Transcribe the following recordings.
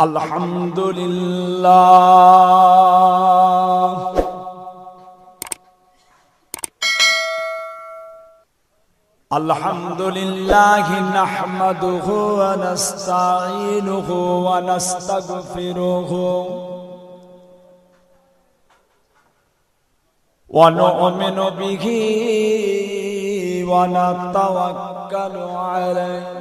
अल्हम्दुलिल्लाह अल्हम्दुलिल्लाह नहमदुहु व नस्तईनुहु व नस्तगफिरुहु व नु'मिनु बिही व नतवक्कलु अलैहि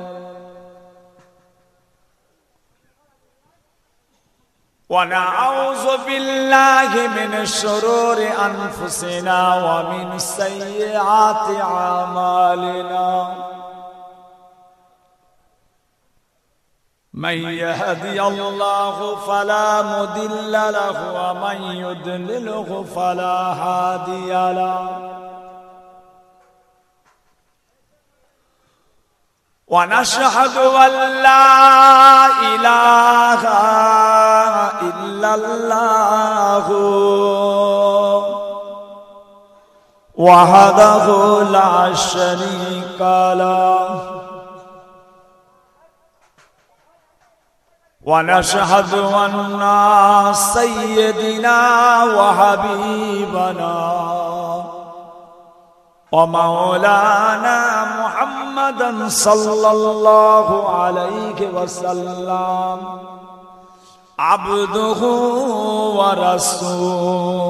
ونعوذ بالله من شرور أنفسنا ومن سيئات أعمالنا من يهدي الله فلا مضل له ومن يضلله فلا هادي له ونشهد أن لا إله إلا الله وحده لا شريك له ونشهد أن سيدنا وحبيبنا ومولانا محمدا صلى الله عليه وسلم عبده ورسوله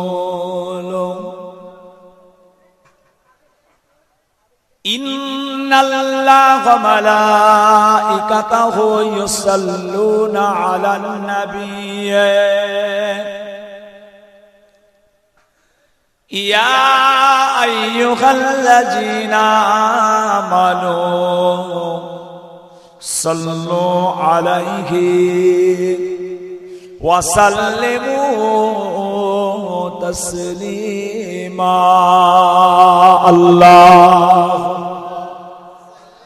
إن الله وملائكته يصلون على النبي يا أيها الذين آمنوا صلوا عليه وسلموا تسليما اللهم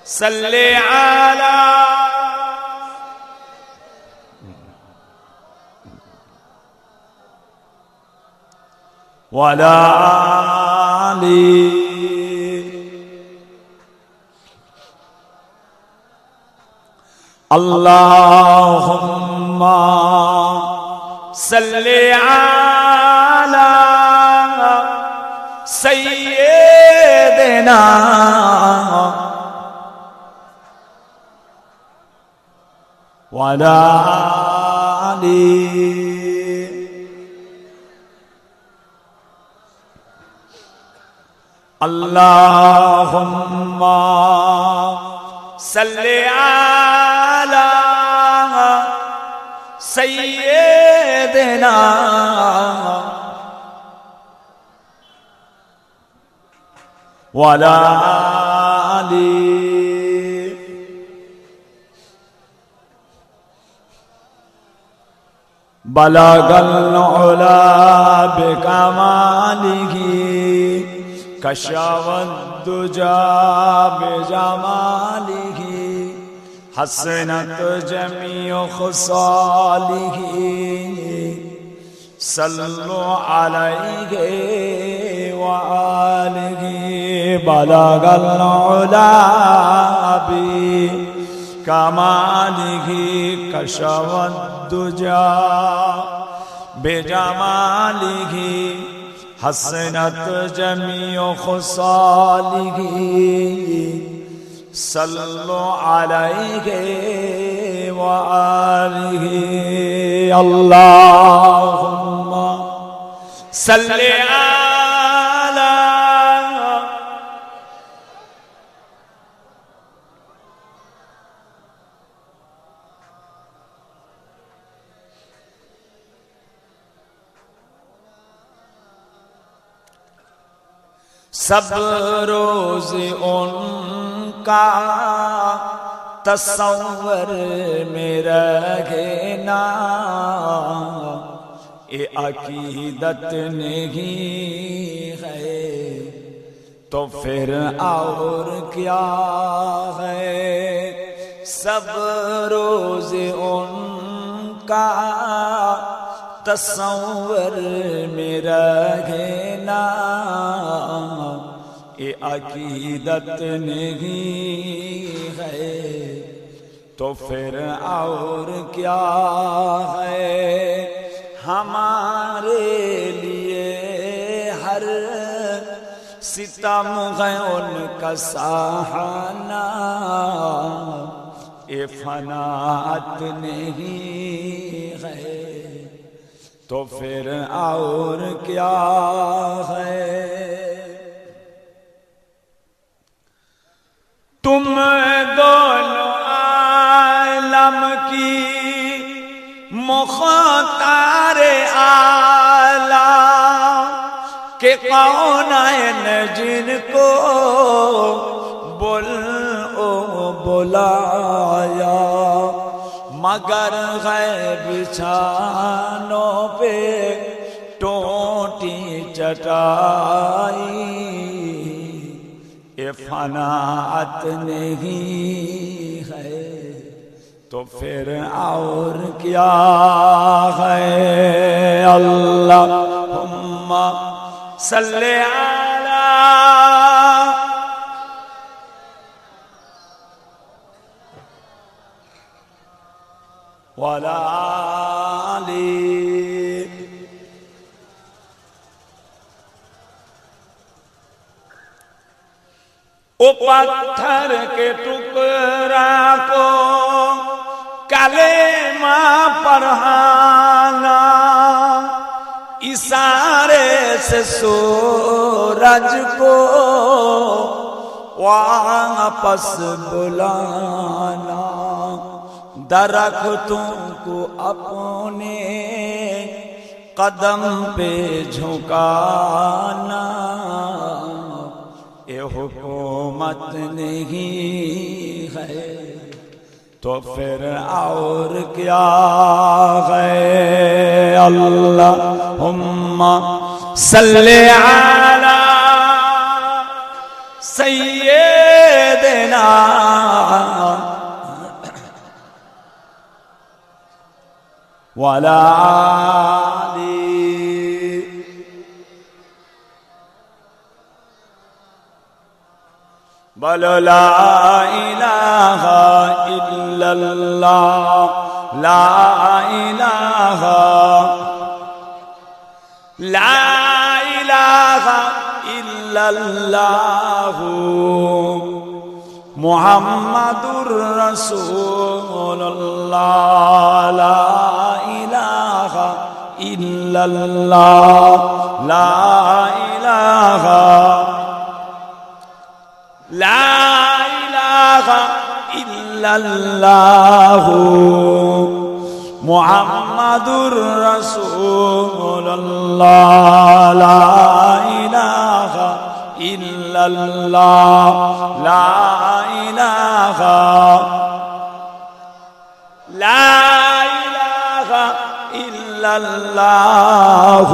صل على وعلى آله اللهم صل على سيدنا وعلى آله اللهم صل على سيدنا وعلى آله بلغ العلا بكماله كشف الدجى بجماله حسنت جميع خصاله صلوا عليه وآله بلغ العلا بكماله كشف الدجى بجماله حسنت جميع خصاله صلوا عليه وآله اللهم صل على सब रोज उनका तस्वर में रहे ना ये अकीदत नहीं है तो फिर और क्या है। सब रोज उनका तस्वर में रहे ना ये अकीदत नहीं है तो फिर और क्या है हमारे लिए हर सितम है उनका सहाना, ये फनात नहीं है तो फिर और क्या है। तुम दोनों आलम की मुख्तारे आला के कौन जिनको बुलाया, मगर गैब बिछानों पे टोटी चटाई, ये फनात नहीं है तो फिर और क्या है। अल्लाहुम्मा सल्ले अला वला आली। ओ पत्थर के टुकड़ा को कलेमा पढ़ाना, इशारे से सूरज को वापस बुलाना, दरख्तों को अपने कदम पे झुकाना, ये हुकूमत नहीं है तो फिर और क्या है। अल्लाहुम्मा सल्ले अला सय्यिदिना वला आली। बोलो ला इलाहा इल्लल्लाह, ला इलाहा इल्लल्लाह मुहम्मदुर रसूलुल्लाह, ला इलाहा इल्लल्लाह, ला इलाहा इल्लल्लाह मुहम्मदुर रसूलुल्लाह, ला इलाहा इल्लल्लाह, ला इलाहा इल्लल्लाह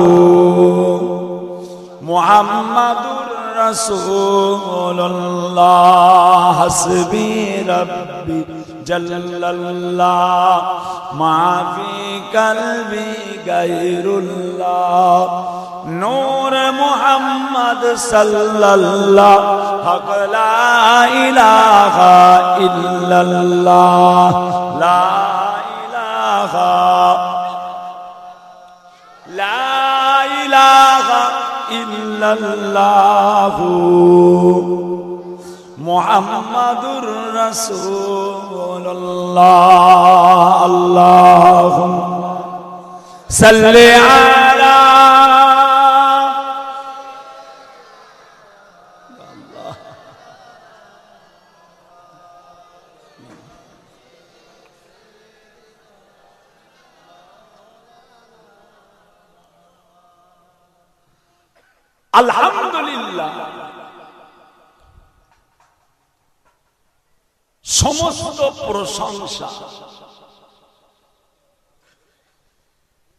मुहम्मदुर रसूलुल्लाह। हस्बी रब्बी जल्लल्लाह माफी कल्बी गैरुल्लाह, नूर मुहम्मद सल्लल्लाह हक ला इलाहा इल्लल्लाह, ला इलाहा इल्लल्लाह मुहम्मदुर रसूलुल्लाह। अल्लाहुम्मा सल्ले अला আলহামদুলিল্লাহ। সমস্ত প্রশংসা,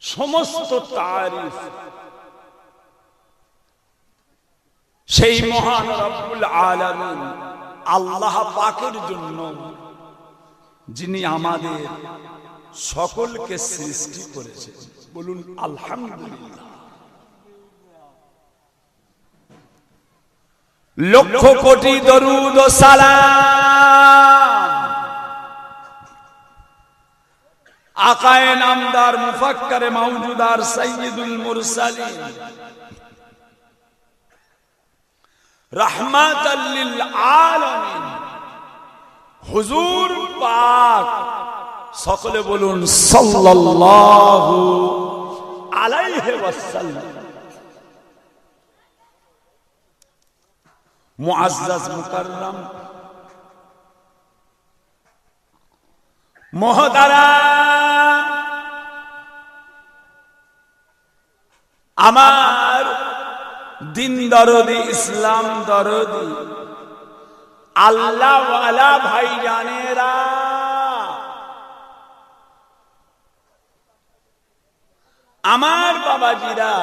সমস্ত তারিফ সেই মহান রব্বুল আলামিন আল্লাহ পাকের জন্য, যিনি আমাদের সকলকে সৃষ্টি করেছেন। বলুন আলহামদুলিল্লাহ। লক্ষ কোটি দরুদ ও সালাম আকায়ে নামদার মুফাক্কারে মাওজুদার সাইয়্যিদুল মুরসালিন রাহমাতাল লিল আলামিন হুজুর পাক, সকলে বলুন সাল্লাল্লাহু আলাইহি ওয়াসাল্লাম। মুআজ্জাজ মুকাররম মুহতারাম, আমার দিন দরদি, ইসলাম দরদি, আল্লাহ ওয়ালা ভাইজানেরা, আমার বাবাজিরা,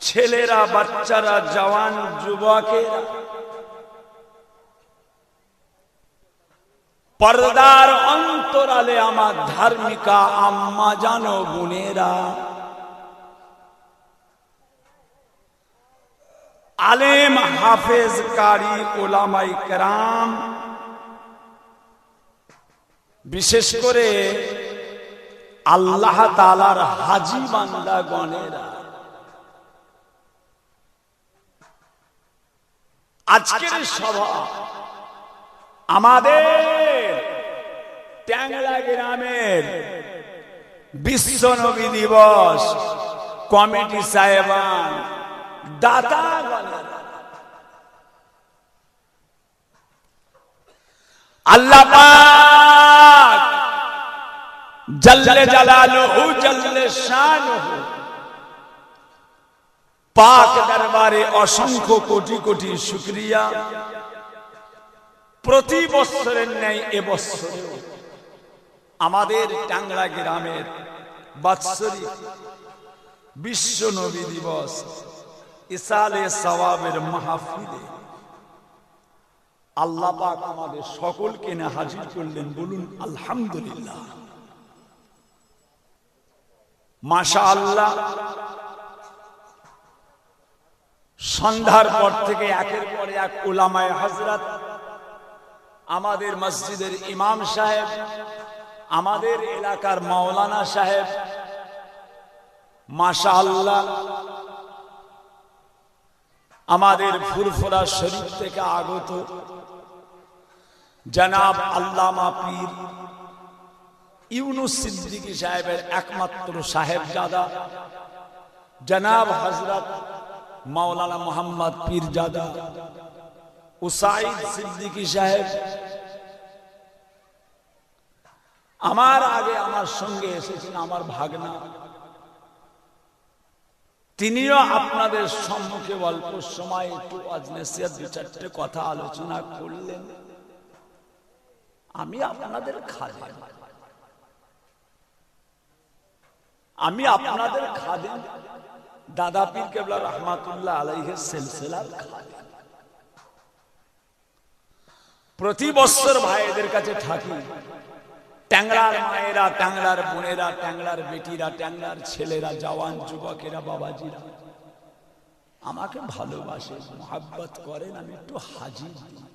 ছেলেরা, বাচ্চারা, জওয়ান, যুবকেরা, পর্দার অন্তরালে আমার ধার্মিকা আম্মা জানো বোনেরা, আলেম হাফেজ কারি ওলামায়ে কেরাম, বিশেষ করে আল্লাহ তাআলার হাজী বান্দাগণেরা, আজকের সভা আমাদের ট্যাংরা গ্রামের বিশ্ব নবী দিবস কমিটি সাহেবান, দাতা, আল্লাহ পাক জাল্লে জালালুহু জাল্লে শানুহু পাক দরবারে অসংখ্য কোটি কোটি শুকরিয়া। প্রতি বছরের ন্যায় এবছর আমাদের টাংরা গ্রামের বাৎসরিক বিশ্ব নবী দিবস ইসালে সওয়াবের মাহফিলে আল্লাহ পাক আমাদের সকলকে নিয়ে হাজির করলেন। বলুন আলহামদুলিল্লাহ, মাশাআল্লাহ। সন্ধ্যার পর থেকে একের পর এক উলামায়ে হযরত, আমাদের মসজিদের ইমাম সাহেব, আমাদের এলাকার মাওলানা সাহেব, মাশাআল্লাহ, আমাদের ফুরফুরা শরীফ থেকে আগত জনাব আল্লামা পীর ইউনুস সিদ্দিকী সাহেবের একমাত্র সাহেবজাদা জনাব হযরত মাওলানা মোহাম্মদ পীরজাদা উসাইদ সিদ্দিকী সাহেব, আমার আগে আমার সঙ্গে এসেছেন আমার ভাগনা, তিনিও আপনাদের সম্মুখে অল্প সময় একটু আজনেসিয়াত দু চারটে কথা আলোচনা করলেন। আমি আপনাদের খাদেম, আমি আপনাদের খাদেম, দাদা পীর কেবলা রহমাতুল্লাহ আলাইহির সিলসিলার খাদেম। প্রতি বছর ভাইদের কাছে থাকি। ট্যাংরার মায়েরা, ট্যাংরার বোনেরা, ট্যাংরার বেটিরা, ট্যাংরার ছেলেরা, জওয়ান যুবকেরা, বাবাজিরা আমাকে ভালোবাসে, মোহাব্বত করেন। আমি একটু হাজির দিই।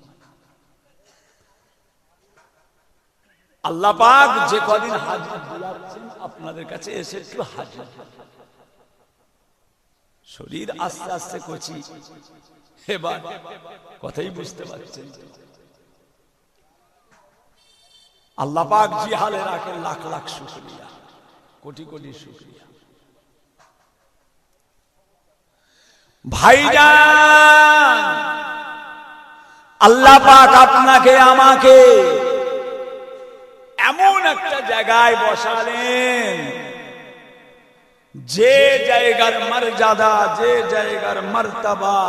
আল্লাহ পাক যে কদিন হাজির দিলাচ্ছেন আপনাদের কাছে এসে একটু হাজির। শরীর আস্তে আস্তে কচি, এবার কথাই বুঝতে পারছেন। আল্লাহ পাক জি হালে রাখেন, লাখ লাখ শুকরিয়া, কোটি কোটি শুকরিয়া। ভাইজান, আল্লাহ পাক আপনাকে আমাকে এমন একটা জায়গায় বসালেন, যে জায়গার মর্যাদা, যে জায়গার মর্তবা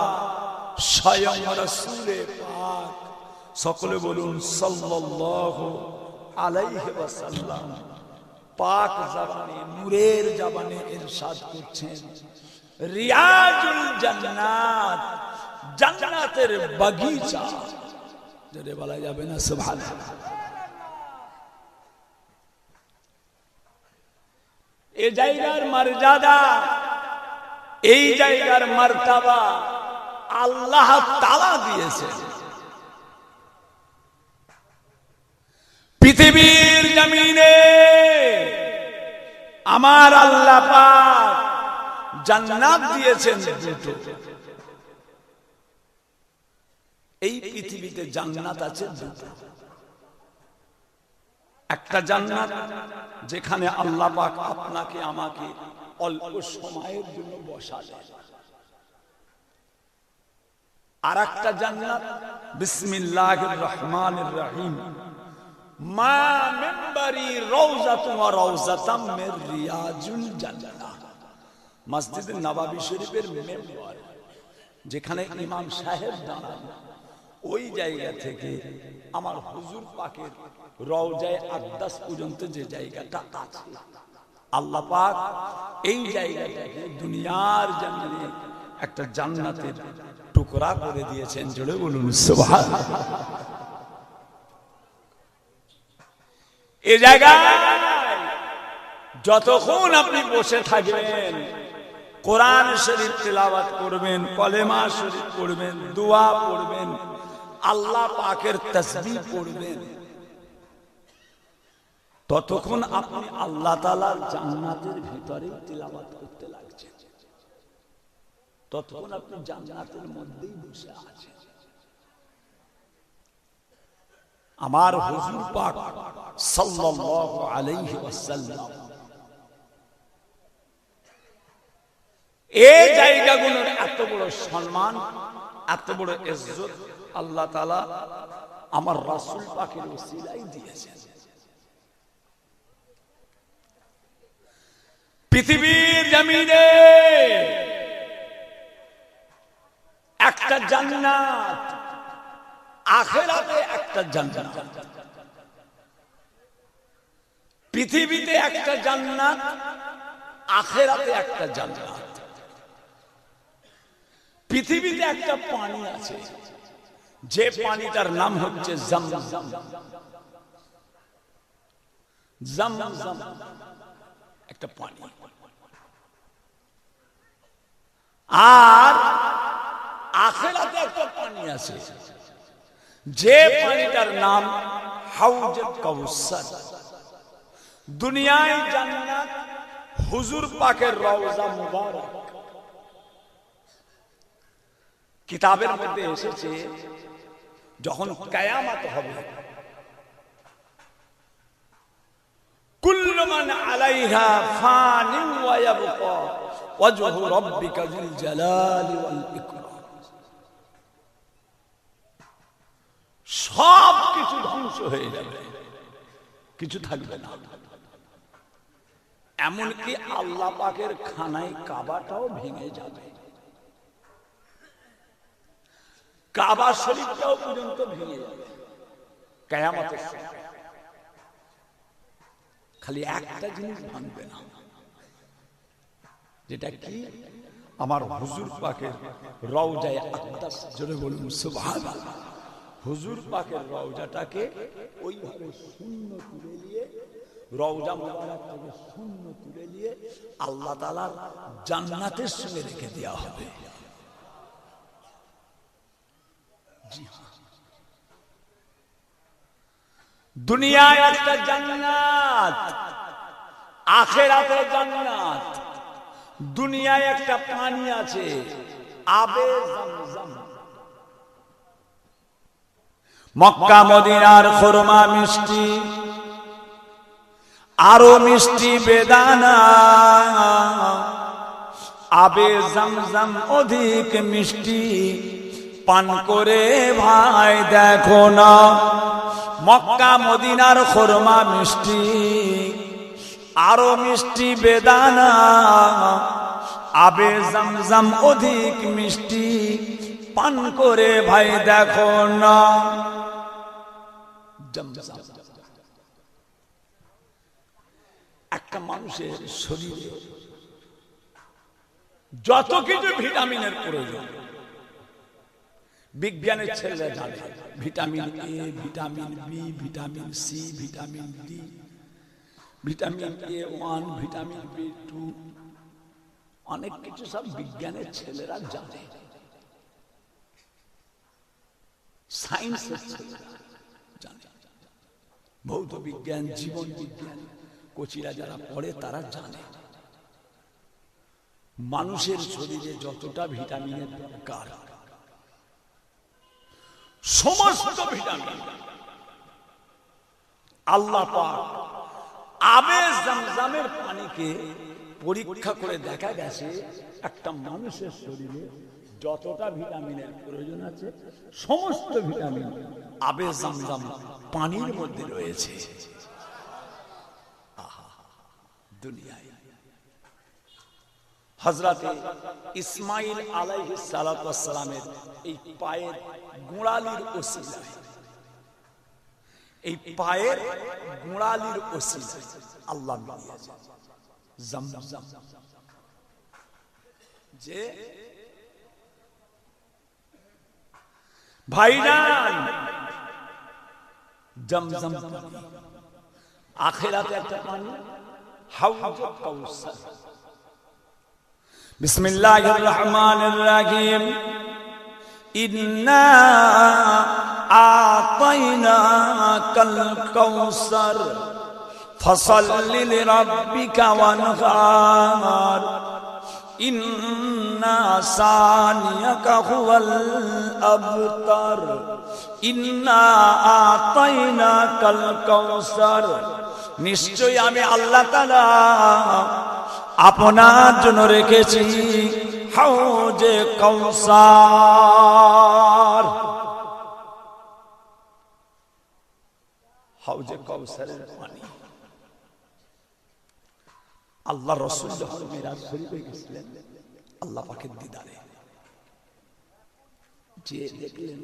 স্বয়ং রাসূলে পাক, সকলে বলুন সাল্লাল্লাহু আলাইহি ওয়াসাল্লাম, পাক জবানে, নূরের জবানে ইরশাদ করছেন, রিয়াজুল জান্নাত, জান্নাতের বাগিচা। জোরে বলা যাবে না সুবহানাল্লাহ। এই জায়গার মর্যাদা, এই জায়গার মর্তবা আল্লাহ তাআলা দিয়েছেন। পৃথিবীর জমিনে আমার আল্লাহ পাক জান্নাত দিয়েছেন দুটো। এই পৃথিবীতে জান্নাত আছে দুটো। একটা জান্নাত যেখানে আল্লাহ পাক আপনাকে আমাকে অল্প সময়ের জন্য বসালেন, আর একটা জান্নাত বিসমিল্লাহির রহমানির রহিম, মা মিনবারি রাউযাতুন ওয়া রাউযাতাম মির রিয়াজুল জান্নাহ। মসজিদ নববী শরীফের মেম্বার যেখানে ইমাম সাহেব দাঁড়ান, ওই জায়গা থেকে আমার হুজুর পাকের রওজায়ে আকদাস পর্যন্ত যে জায়গাটা আছে, আল্লাহ পাক এই জায়গাটাকে দুনিয়ার জমিনে একটা জান্নাতের টুকরা করে দিয়েছেন। জোরে বলুন সুবহানাল্লাহ। এই জায়গায় যতক্ষণ আপনি বসে থাকবেন, কোরআন শরীফ তিলাওয়াত করবেন, কলেমা শরীফ পড়বেন, দোয়া পড়বেন, আল্লাহ পাকের তাসবিহ পড়বেন, ততক্ষণ আপনি আল্লাহ তাআলার জান্নাতের ভিতরে তিলাওয়াত করতে লাগছেন, ততক্ষণ আপনি জান্নাতের মধ্যেই বসে আছেন। আমার হুজুর পাক সাল্লাল্লাহু আলাইহি ওয়াসাল্লাম এই জায়গাগুলোর এত বড় সম্মান, এত বড় ইজ্জত আল্লাহ তাআলা আমার রাসূল পাকের ওসিলায় দিয়েছেন। পৃথিবীর জমিনে একটা জান্নাত, আখিরাতে একটা জান্নাত। পৃথিবীতে একটা জান্নাত, আখিরাতে একটা জান্নাত। পৃথিবীতে একটা পানি আছে, যে পানিটার নাম হচ্ছে জমজম। জমজম একটা পানি। আর আখিরাতে একটা পানি আছে, যে পানিটার নাম হাউজে কাউসার। দুনিয়ায় জান্নাত হুজুর পাকের রওজা মুবারক। কিতাবের মধ্যে এসেছে যখন কিয়ামত হবে, কুল্লু মান আলাইহা ফানিন ওয়া ইয়াবকা ওয়াজহু রাব্বিকা যিল জালালি ওয়াল ইকরাম। সব কিছু ধ্বংস হয়ে যাবে, কিছু থাকবে না। এমনকি আল্লাহ পাকের খানায় কাবাটাও ভেঙে যাবে, কাবা শরীফটাও পর্যন্ত ভেঙে যাবে কিয়ামতের সময়। খালি একটা জিনিস ভাঙবে না, যেটা কি? আমার হুজুর পাকের রওজায়ে আকদাস। জোরে বলুন সুবহানাল্লাহ। হুজুর পাকের রওজাটাকে ওইভাবে শূন্য তুলে নিয়ে, রওজা মুবারক থেকে শূন্য তুলে নিয়ে আল্লাহ তাআলার জান্নাতের সঙ্গে রেখে দেওয়া হবে। দুনিয়ায় একটা জান্নাত, আখিরাতে জান্নাত। দুনিয়ায় একটা পানি আছে, আবে জমজম। মক্কা মদিনার খুরমা মিষ্টি, আরো মিষ্টি বেদানা। আবে জমজম অধিক মিষ্টি, পান করে ভাই দেখো না। মক্কা মদিনার খুরমা মিষ্টি, আরো মিষ্টি বেদানা। আবে জমজম অধিক মিষ্টি, পান করে ভাই দেখো না। জমজম একটা মানুষের শরীরে যত কিছু ভিটামিনের প্রয়োজন, বিজ্ঞানের ছেলেরা জানে। Vitamin A, vitamin B, vitamin C, vitamin D, vitamin A1, vitamin B2, অনেক কিছু সব বিজ্ঞানের ছেলেরা জানে, সায়েন্সের ছেলেরা জানে। ভৌত বিজ্ঞান, জীবন বিজ্ঞান, কোচিরা যারা পড়ে তারা জানে মানুষের শরীরে যতটা ভিটামিনের দরকার সমস্ত ভিটামিন আল্লাহ পাক আবে জামজামের পানিকে পরীক্ষা করে দেখা গেছে একটা মানুষের শরীরে যতটা ভিটামিনের প্রয়োজন আছে সমস্ত ভিটামিন আবে জামজাম পানির মধ্যে রয়েছে। দুনিয়ায় হযরতে ইসমাঈল আলাইহিস সালাতু ওয়াস সালামের এই পায়ের গোড়ালির ওসিলায় এই পায়ের গোড়ালির ওসিলায় আল্লাহ দিয়েছে জামজাম যে ভাইজান জামজাম আখিরাতে একটা পানি হাউজ কাউসার। বিসমিল্লাহির রহমানির রহিম ইন্না আতাইনাকাল কাউসার ফাসাল্লি লিরাব্বিকা ওয়ানহার ইন্না সানিয়াকা হুয়াল আবতার ইন্না আতাইনাকাল কাউসার। নিশ্চয়ই আমি আল্লাহ তাআলা আপনার জন্য রেখেছি হাউজে কাউসার। হাউজে কাউসারের পানি আল্লাহ রাসূল যখন মিরাজ শরীফে গেছিলেন আল্লাহ পাকের দিদারে যে দেখলেন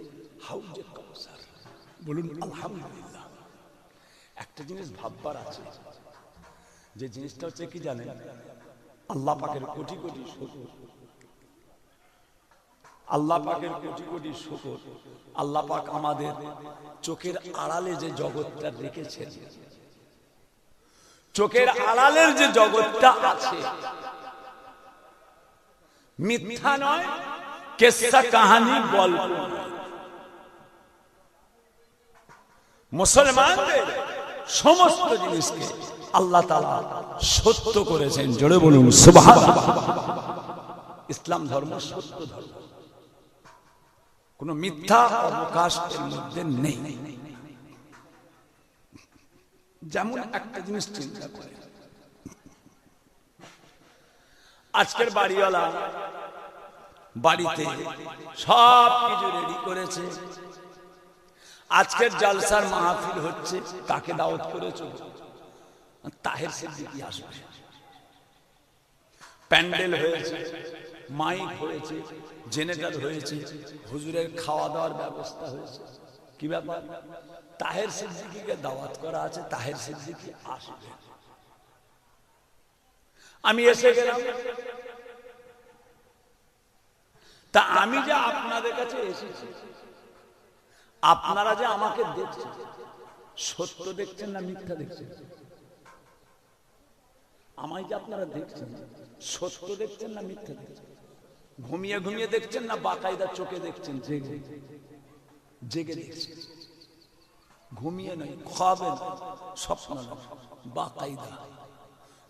হাউজে কাউসার, বলুন আলহামদুলিল্লাহ। একটা জিনিস ভাববার আছে, যে জিনিসটা হচ্ছে কি জানেন, আল্লাহ পাকের কোটি কোটি শুকর, আল্লাহ পাকের কোটি কোটি শুকর। আল্লাহ পাক আমাদের চোখের আড়ালে যে জগৎটা রেখেছেন, চোখের আড়ালের যে জগৎটা আছে মিথ্যা নয়, কিসসা কাহানি গল্প নয়। মুসলমানদের সমস্ত জিনিসকে আল্লাহ তাআলা সত্য করেছেন, জোরে বলুন সুবহানাল্লাহ। ইসলাম ধর্ম সত্য ধর্ম, কোন মিথ্যা অবকাশ এর মধ্যে নেই। যেমন একটা জিনিস চিন্তা করে, আজকের বাড়িওয়ালা বাড়িতে সব কিছু রেডি করেছে, আজকের জালসার মাহফিল হচ্ছে, কাকে দাওয়াত করেছো? তাহের সিদ্দিকী আসবে। প্যান্ডেল হয়েছে, মাইক হয়েছে, জেনারেটর হয়েছে, হুজুরের খাওয়া দাওয়ার ব্যবস্থা হয়েছে। কি ব্যাপার? তাহের সিদ্দিকীকে দাওয়াত করা আছে, তাহের সিদ্দিকী আসবে। আমি এসে গেলাম, তা আমি যে আপনাদের কাছে এসেছি, আপনারা যে আমাকে দেখছেন, সত্য দেখছেন না মিথ্যা দেখছেন? আমায় যে আপনারা দেখছেন, সত্য দেখছেন না মিথ্যা দেখছেন? ঘুমিয়ে ঘুমিয়ে দেখছেন না বাকায়দা চোখে দেখছেন? জেগে জেগে দেখছেন, ঘুমিয়ে নয়, খাবেন স্বপ্ন নয়, বাকায়দা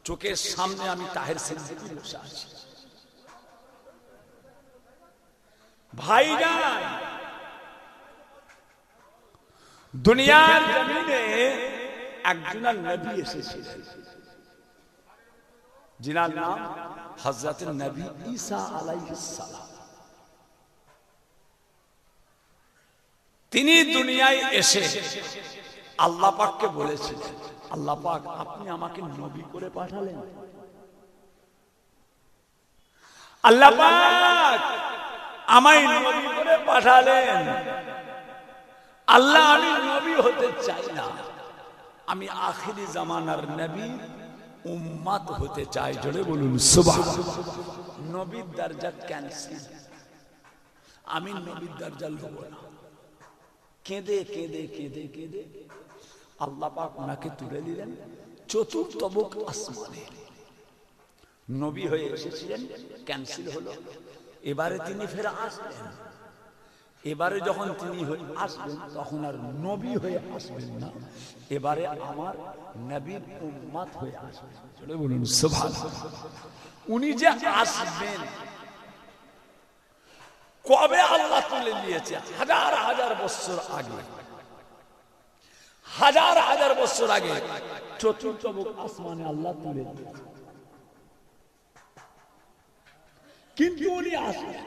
চোখের সামনে আমি তাহের সিদ্দিকী বসে আছি। ভাইজান, দুনিয়ার জমিনে একজন নবী এসেছিলেন, जिनार नाम हजरत नबी ईसा अलैहिस्सलाम। তিনি দুনিয়ায় এসে আল্লাহ পাককে বলেছিলেন, আল্লাহ পাক আপনি আমাকে নবী করে পাঠালেন। আল্লাহ পাক আমায় নবী করে পাঠালেন। আল্লাহ, আমি নবী হতে চাই না, আমি আখিরি জামানার নবী উম্মত হতে চাই। জোরে বলুন সুবহানাল্লাহ। নবীর দরজা ক্যান্সেল, আমি নবীর দরজা লব না। কেঁদে কেঁদে কেঁদে কেঁদে আল্লাহ পাক ওনাকে তুলে দিলেন চতুর্থবক আসমানে। নবী হয়ে এসেছিলেন, ক্যান্সেল হলো, এবারে তিনি ফের আসলেন। এবারে যখন তিনি আসবেন তখন আর নবী হয়ে আসবেন না, এবারে আমার নবীর উম্মত হয়ে আসবেন। চলে বলুন সুবহানাল্লাহ। উনি যে আসবেন কবে আল্লাহ তুলে নিয়েছে? হাজার হাজার বছর আগে, হাজার হাজার বছর আগে চতুর্থ আসমানে আল্লাহ তুলে দিয়েছে। কিন্তু উনি আসবেন,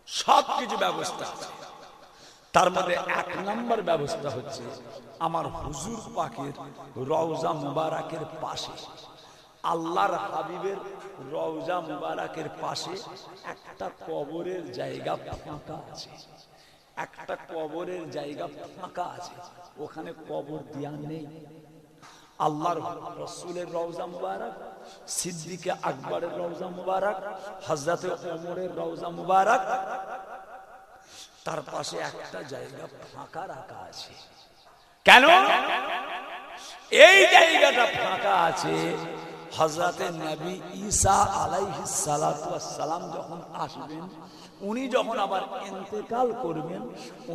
সবকিছু ব্যবস্থা আছে। তার মধ্যে এক নম্বর ব্যবস্থা হচ্ছে আমার হুজুর পাকের রওজা মুবারকের পাশে, আল্লাহর হাবিবের রওজা মুবারকের পাশে একটা কবরের জায়গা ফাঁকা আছে, একটা কবরের জায়গা ফাঁকা আছে, ওখানে কবর দেয়া নেই। আল্লাহর রাসূলের রওজা মুবারক, সিদ্দিকে আকবরের রওজা মুবারক, হযরতে ওমরের রওজা মুবারক, তার পাশে একটা জায়গা ফাঁকা রাখা আছে। কেন এই জায়গাটা ফাঁকা আছে? হযরতে নবী ঈসা আলাইহিস সালাতু ওয়াস সালাম যখন আসবেন, উনি যখন আবার ইন্তেকাল করবেন,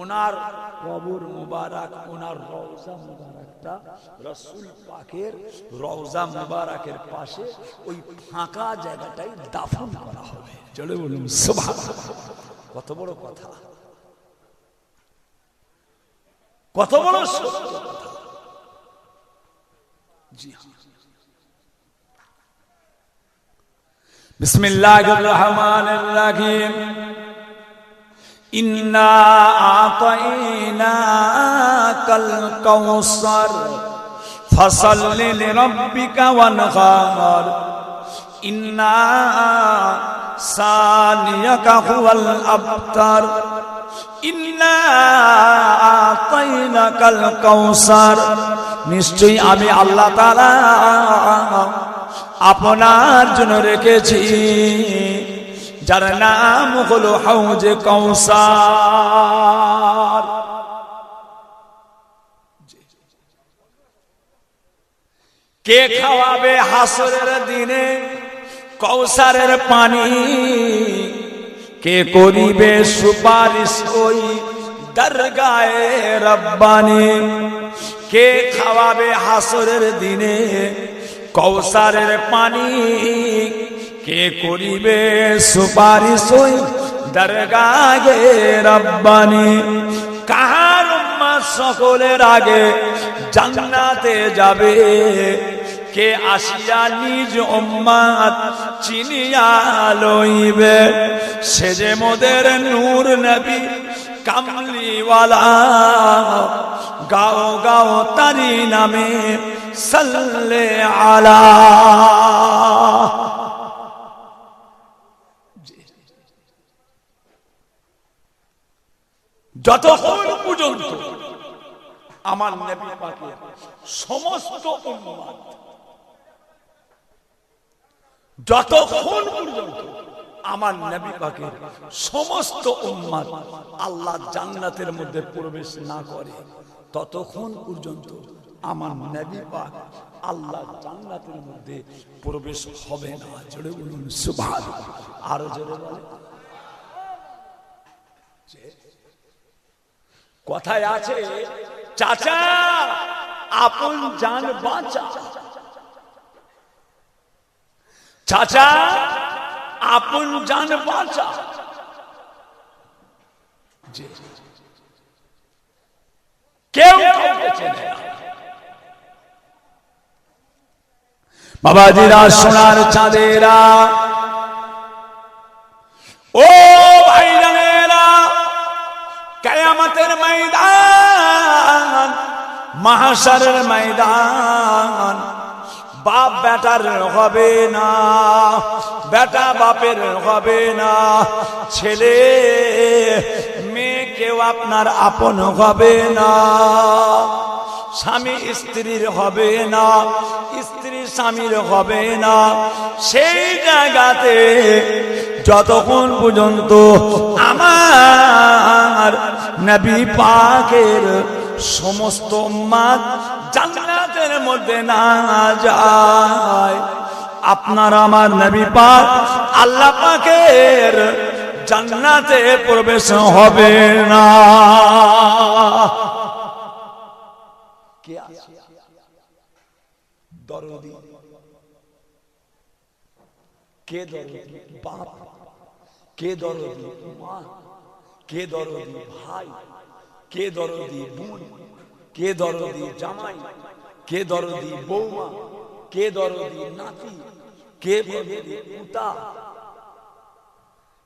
ওনার কবর মুবারক, ওনার রওজা মুবারকটা রাসূল পাকের রওজা মুবারকের পাশে ওই ফাঁকা জায়গাটাই দাফন করা হবে। চলে বলুন সুবহানাল্লাহ। কত বড় কথা, কত বড় সত্য কথা। জি হ্যাঁ। বিসমিল্লাহির রহমানির রহিম। ইন্না আতাইনাকাল কাউসার ফাসাল্লি লিরাব্বিকা ওয়ানহার ইন্না সানিয়াকা হুয়াল আবতার ইন্না আতাইনাকাল কাউসার। নিশ্চয়ই আমি আল্লাহ তাআলা আপনার জন্য রেখেছি যার নাম হলো হাউজে কাউসার। কে খাওয়াবে হাসরের দিনে কাউসারের পানি? কে করিবে সুপারিশ ওই দরগায়ে রব্বানি? কে খাওয়াবে হাসরের দিনে কাউসারের পানি? কে করিবে সুপারিশ ওই দরগায়ে রব্বানি? কাহার উম্মত সকলের আগে জান্নাতে যাবে? কে আসিয়া নিজ উম্মত চিনিয়া লইবে? সে যে মোদের নূর নবী কামলিওয়ালা, গাও গাও তারি নামে সাল্লে আলা। যতক্ষণ পর্যন্ত আমার নবী পাকের সমস্ত উম্মত, যতক্ষণ পর্যন্ত আমার নবী পাকের সমস্ত উম্মত আল্লাহ জান্নাতের মধ্যে প্রবেশ না করে, ততক্ষণ পর্যন্ত আমার নবী পাক আল্লাহ জান্নাতের মধ্যে প্রবেশ হবে না। জোরে বলুন সুবহানাল্লাহ। আরো জোরে বলে। কথায় আছে চাচা আপন জান বাঁচা, চাচা আপন জান বাঁচা। কেউ কাউকে চেনে না। বাবাজিরা, সোনার চাঁদেরা, ও ভাইজানেরা, কিয়ামতের ময়দান, মাহশরের ময়দান বাপ বেটার হবে না, বেটা বাপের হবে না, ছেলে মেয়ে কেউ আপনার আপন হবে না, স্বামী স্ত্রীর হবে না, স্ত্রী স্বামীর হবে না। সেই জায়গাতে যতক্ষণ পর্যন্ত আমার নবী পাকের সমস্ত উম্মত জান্নাতের মধ্যে না যায়, আপনার আমার নবী পাক আল্লাহ পাকের জান্নাতে প্রবেশ হবে না। কে আছে দরদি? কে দরদি বাপ? কে দরদি মা? কে দরদি ভাই? কে দরদি বোন? কে দরদি জামাই? কে দরদি বৌমা? কে দরদি নাতি? কে দরদি পুতা?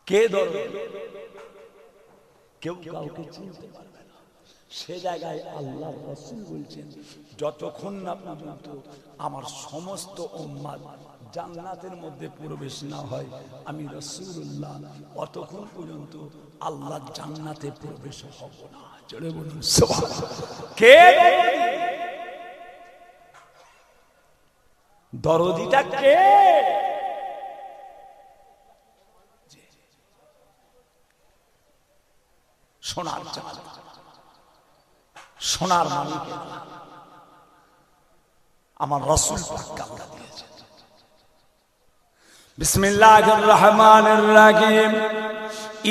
কে দরদি? কেউ কাউকে চিনতে পারবে না। সে জায়গায় আল্লাহর রাসূল বলছেন, যতক্ষণ না পর্যন্ত আমার সমস্ত উম্মাত জান্নাতের মধ্যে প্রবেশ না হয়, আমি রাসূলুল্লাহ অতক্ষণ পর্যন্ত আল্লাহ জান্নাতে প্রবেশ হব না। জোরে বলুন সুবহানাল্লাহ। কে দরদিটা? কে? সোনার চাঁদ, সোনার মালিক আমার রাসূল পাককে আল্লাহ দিয়েছেন। বিসমিল্লাহির রহমানির রহিম।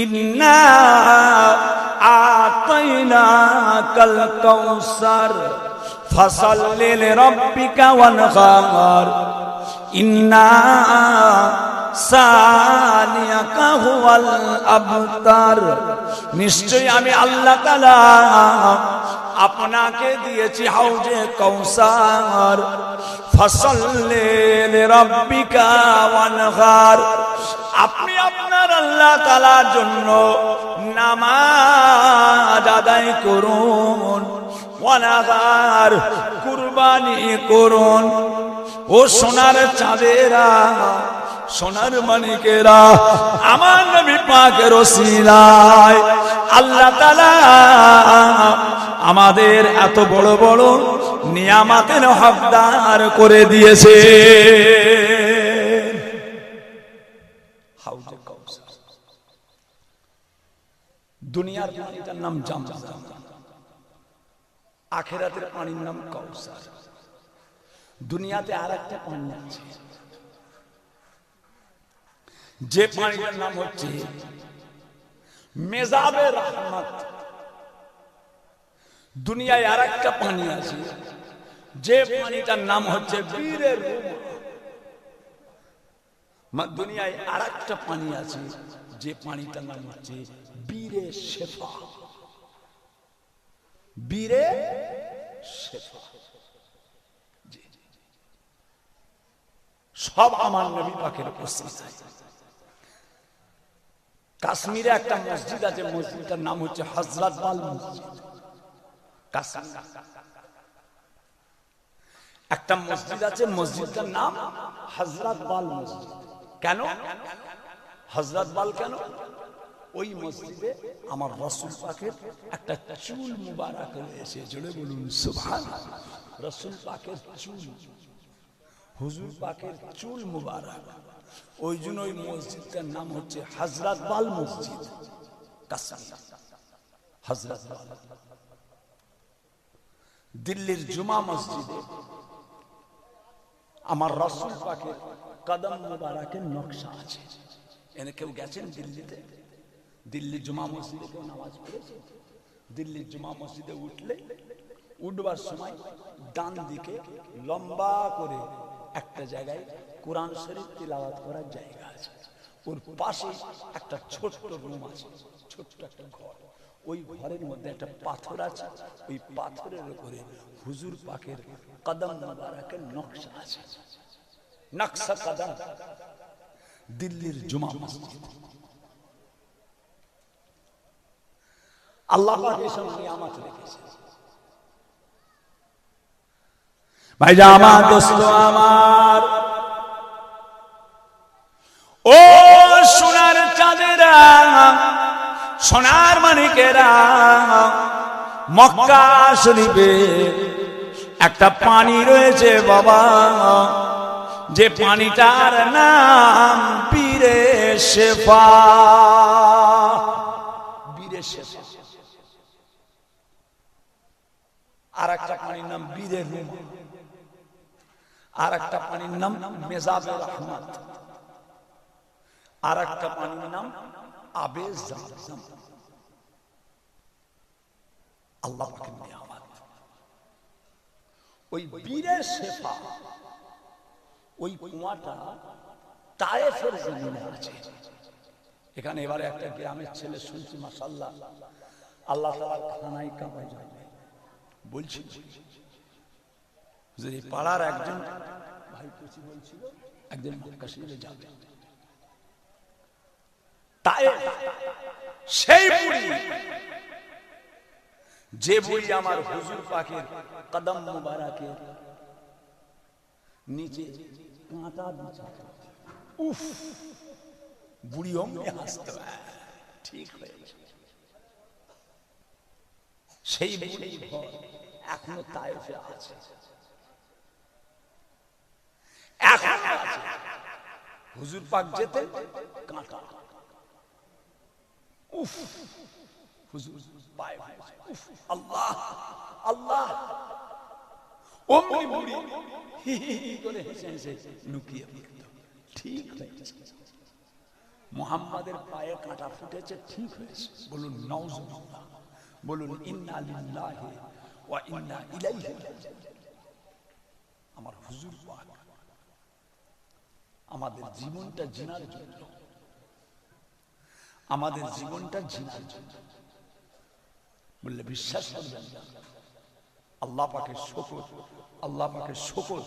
ইন্না আতাইনাকাল কাউসার ফাসাল্লি লিরাব্বিকা ওয়ানহার ইন্না সানিয়াকা হুয়াল আবতার। নিশ্চয় আমি আল্লাহ তাআলা আপনাকে দিয়েছি হাউজে কাউসার। ফাসাল্লি লিরাব্বিকা ওয়ানহার, আপনি আপনার আল্লাহ তাআলার জন্য নামাজ আদায় করুন। ওয়ানহার, কুরবানি করুন। ও সোনার চাঁদেরা, সোনার মানিকেরা, আমার নবী পাকের ওসিলায় আল্লাহ তাআলা আমাদের এত বড় বড় নিয়ামতের হকদার করে দিয়েছে। হাউজে কাউসার, দুনিয়ার পানিটার নাম জামজাম, আখিরাতের পানির নাম কাউসার। দুনিয়াতে আরেকটা পানি আছে, যে পানিটার নাম হচ্ছে মেজাবে রহমত। দুনিয়ায় আরেকটা পানি আছে, যে পানিটার নাম হচ্ছে বীরের রুমা। দুনিয়ায় আরেকটা পানি আছে, যে পানিটার নাম হচ্ছে বীরে শেফা। বীরে শেফা সব আমার নবী পাকের ওসিলায়। কাশ্মীরে একটা মসজিদ আছে, মসজিদটার নাম হচ্ছে হযরত বাল মসজিদ। একটা মসজিদ আছে, মসজিদটার নাম হযরত বাল মসজিদ। কেন হযরত বাল? কেন? ওই মসজিদে আমার রাসূল পাকের একটা চুল মুবারক রয়েছে। জোরে বলুন সুবহানাল্লাহ। রাসূল পাকের চুল, হুজুর পাকের চুল মুবারক, ওই জন্য ওই মসজিদটার নাম হচ্ছে হযরত বাল মসজিদ। হযরত বাল। দিল্লির জুমা মসজিদে আমার রাসূল পাকের কদম মুবারকের নকশা আছে। এনে কেউ গেছেন দিল্লিতে? দিল্লি জুমা মসজিদে কেউ নামাজ পড়েছে? দিল্লির জুমা মসজিদে উঠবার সময় ডান দিকে লম্বা করে একটা জায়গায় কোরআন শরীফ তিলাওয়াত করার জায়গা আছে। ওর পাশে একটা ছোট্ট রুম আছে, ছোট্ট একটা ঘর। ওই ঘরের মধ্যে একটা পাথর আছে, ওই পাথরের উপরে হুজুর পাকের কদম মুবারকের নকশা আছে। নকশা কদম, দিল্লির জুমা মসজিদ। আল্লাহ পাক এই সব নিয়ামত রেখেছে। ভাইরা আমার, দোস্ত আমার, ও সোনার চাঁদেরা, সোনার মানিকেরা, মক্কা শরীফে একটা পানি রয়েছে বাবা, যে পানিটার নাম বীরে শেফা। বীরে শেফা। আর একটা পানির নাম বীরে রুমা, আর একটা পানির নাম মেজাবে রহমত, আর একটা পানির নাম আবে জামজাম আল্লাহ পাকের নিয়ামত। ওই বীরের শেফা, ওই কুয়াটা তায়েফের জমিনে আছে। এখানে এবারে একটা গ্রামের ছেলে শুনছি মাশাআল্লাহ আল্লাহ তাআলা খানায় কাবায় যাবে বলছি, যে পাড়ার একজন ভাই কুচি বলছিল একজন মক্কা শরীফে যাবে। তায়েফ সেই বুড়ি, যে বুড়ি আমার হুজুর পাকের কদম মুবারকের নিচে কাঁটা বিছাতো, উফ বুড়ি অমনি হাসতো, ঠিক হয়েছে। সেই বুড়ি ঘর এখনো তায়েফে আছে, এখনো আছে। হুজুর পাক যেতেন কাঁটা, উফ হুজুর পায়ে উফ আল্লাহ আল্লাহ, অমনি বুড়ি হি হি হি করে হেসে হেসে লুকিয়ে পড়ত, ঠিক হয়েছে। মুহাম্মাদের পায়ে কাঁটা ফুটেছে, ঠিক হয়েছে। বলুন নাউজুবিল্লাহ, বলুন ইন্না লিল্লাহি ওয়া ইন্না ইলাইহি রাজিউন। আমার হুজুর পাক আমাদের জীবনটা জিনার জন্য, আমাদের জীবনটা জিনার জন্য বললে বিশ্বাস করবেন না। আল্লাহ পাকের শুকর, আল্লাহ পাকের শুকর,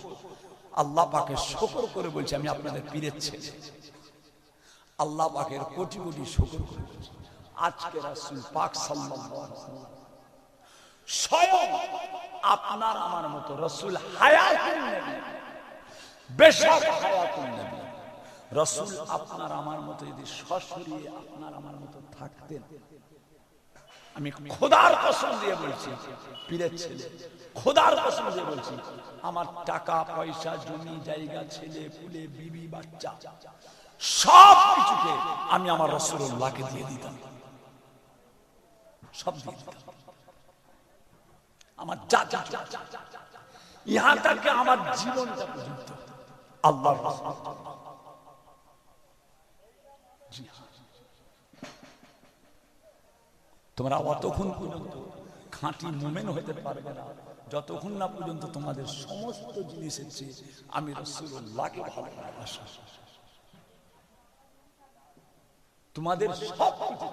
আল্লাহ পাকের শুকর করে বলছি, আমি আপনাদের পীরের ছেলে, আল্লাহ পাকের কোটি কোটি শুকর করে বলছি। আজকে রাসূল পাক সাল্লাল্লাহু আলাইহি ওয়াসাল্লাম স্বয়ং আপনার আমার মতো রাসূল হায়াতুন নবী, বেশক হায়াতুন নবী রাসূল আপনার আমার মতো যদি সশরীরে আপনার আমার মতো থাকতেন, আমি খোদার কসম দিয়ে বলছি, পীরের ছেলে খোদার কসম দিয়ে বলছি, আমার টাকা পয়সা জমি জায়গা ছেলে পুলে বিবি বাচ্চা সব কিছুকে আমি আমার রাসূলুল্লাহকে দিয়ে দিতাম, সব দিয়ে দিতাম। আমার যা যা ইহা থেকে আমার জীবনটা পর্যন্ত আল্লাহর রাসূল। জি হ্যাঁ, তোমরা অতক্ষণ পর্যন্ত খাঁটি মুমিন হতে পারবে না যতক্ষণ না পর্যন্ত তোমাদের সমস্ত জিনিসের চেয়ে আমি রাসূলুল্লাহকে ভালোবাসি। তোমাদের সব কিছু,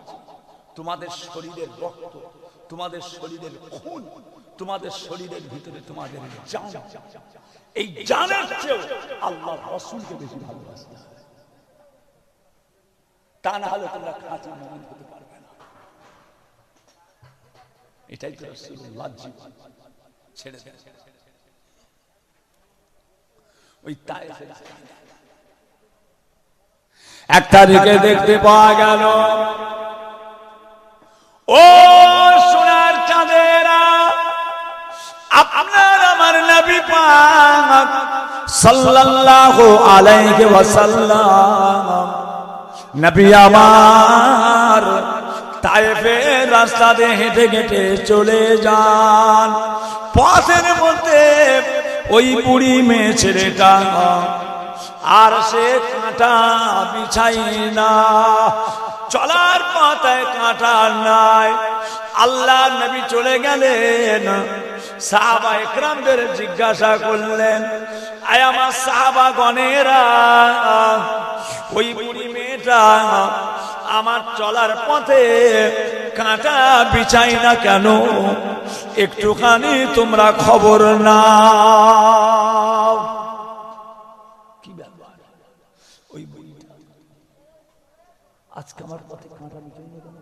তোমাদের শরীরের রক্ত, তোমাদের শরীরের খুন, তোমাদের শরীরের ভিতরে তোমাদের জান, এই জানের চেয়ে আল্লাহর রাসূলকে বেশি ভালোবাসতে হবে। তা না হলে তোমরা খাঁটি মুমিন হতে পারবে না। এটাই তো রাসূলুল্লাহর জীবন। ছেড়ে দেন ওই তায়েফে। এক তারিখে দেখতে পাওয়া গেল, ও সোনার চাঁদেরা, আপনার আমার নবী পাক সাল্লাল্লাহু আলাইহি ওয়াসাল্লাম, নবী আমার তায়েফের রাস্তা দিয়ে হেঁটে হেঁটে চলে যান। পথের মধ্যে ওই বুড়ি মেয়ে ছেলেটা আর সে কাঁটা বিছাই না, চলার পথে কাঁটা নাই। আল্লাহ নবী চলে গেলেন, সাহাবা একরামদের জিজ্ঞাসা করলেন, আয় আমার সাহাবা গণেরা, ওই বুড়ি মেয়েটা আমার চলার পথে কাঁটা বিছাই না কেন? একটুখানি তোমরা খবর নাও। কি ব্যাপার? ওই বুড়িটা আজকে আমার পথে কাঁটা বিছাই না কেন?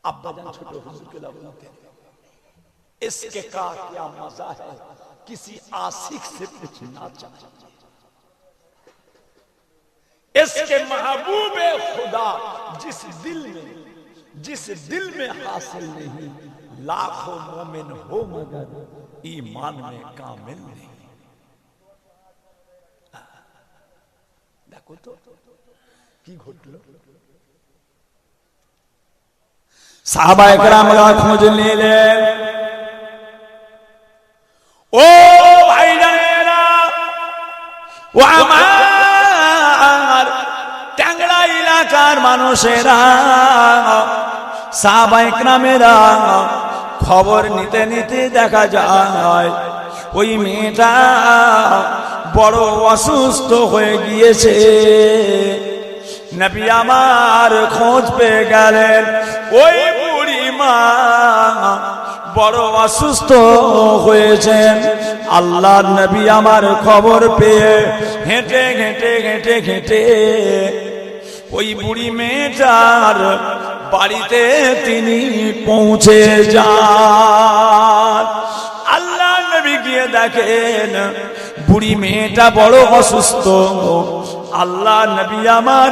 আব্বাজান ছোট হুজুরকে বলতে, इसके का क्या मजा है किसी आशिक से पूछना चाहिए। इसके महबूब खुदा जिस दिल में हासिल नहीं, लाखों मोमिन हो मगर ईमान में कामिल नहीं। देखो तो की घटलो। साहबा इकराम का खोज নিলেন। ও ভাইজানেরা, ও আমার দুনিয়ার মানুষেরা সাহাবায়ে কেরামেরা খবর নিতে নিতে দেখা যায় ওই মেয়েটা বড় অসুস্থ হয়ে গিয়েছে। নবী আমার খোঁজ পেয়ে গেলেন ওই বুড়ি মা বড় অসুস্থ হয়েছেন। আল্লাহর নবী আমার খবর পেয়ে হেঁটে হেঁটে হেঁটে হেঁটে ওই বুড়ি মেয়েটার বাড়িতে তিনি পৌঁছে যান। আল্লাহ নবী গিয়ে দেখেন বুড়ি মেয়েটা বড় অসুস্থ। আল্লাহ নবী আমার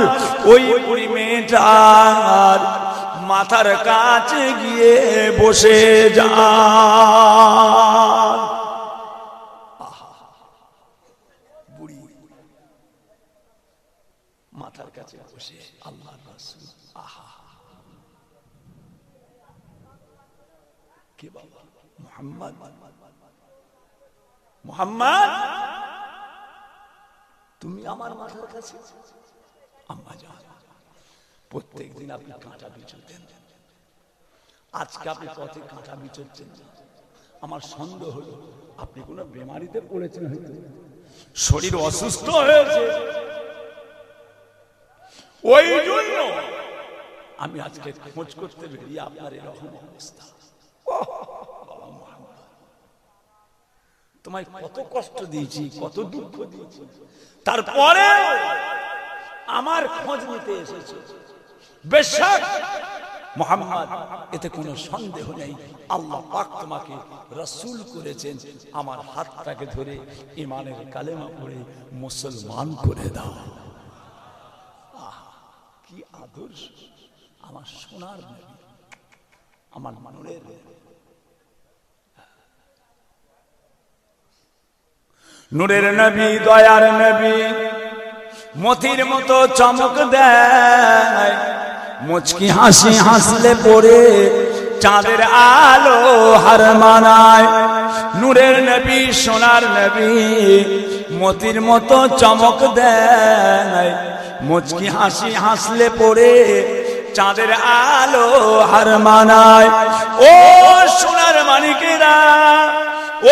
ওই বুড়ি মেয়েটার মাথার কাছে গিয়ে বসে যান। বুড়ি মাথার কাছে বসে আল্লাহ রাসূল আহা কে বাবা মুহাম্মদ মুহাম্মদ তুমি আমার মাথার কাছে। আম্মা জান প্রত্যেকদিন আপনি কাঁটা বিচুতেন, আজকে আপনি পথে কাঁটা বিচুচ্ছেন। আমার সন্দেহ হলো আপনি কোনো বেমারিতে পড়েছেন, হয়তো শরীর অসুস্থ হয়েছে। ওই জন্য আমি আজকে খোঁজ করতে বেরিয়ে আপনার এরকম অবস্থা। তোমায় কত কষ্ট দিয়েছি, কত দুঃখ দিয়েছি, তারপরে আমার খোঁজ নিতে এসেছে। বেশক মুহাম্মদ, এতে কোনো সন্দেহ নেই আল্লাহ পাক তোমাকে রাসূল করেছেন। আমার হাতটাকে ধরে ঈমানের কালেমা পড়ে মুসলমান করে দাও। কি আদর্শ আমার সোনার নবী, আমার নূরের নূরের নবী, দয়ার নবী, মতির মতো চমক দেয়। মুচকি হাসি হাসলে পরে চাঁদের আলো হার মানায়। নূরের নবী, সোনার নবী, মতির মতো চমক দেয়। মুচকি হাসি হাসলে পরে চাঁদের আলো হার মানায়। ও সোনার মানিকেরা,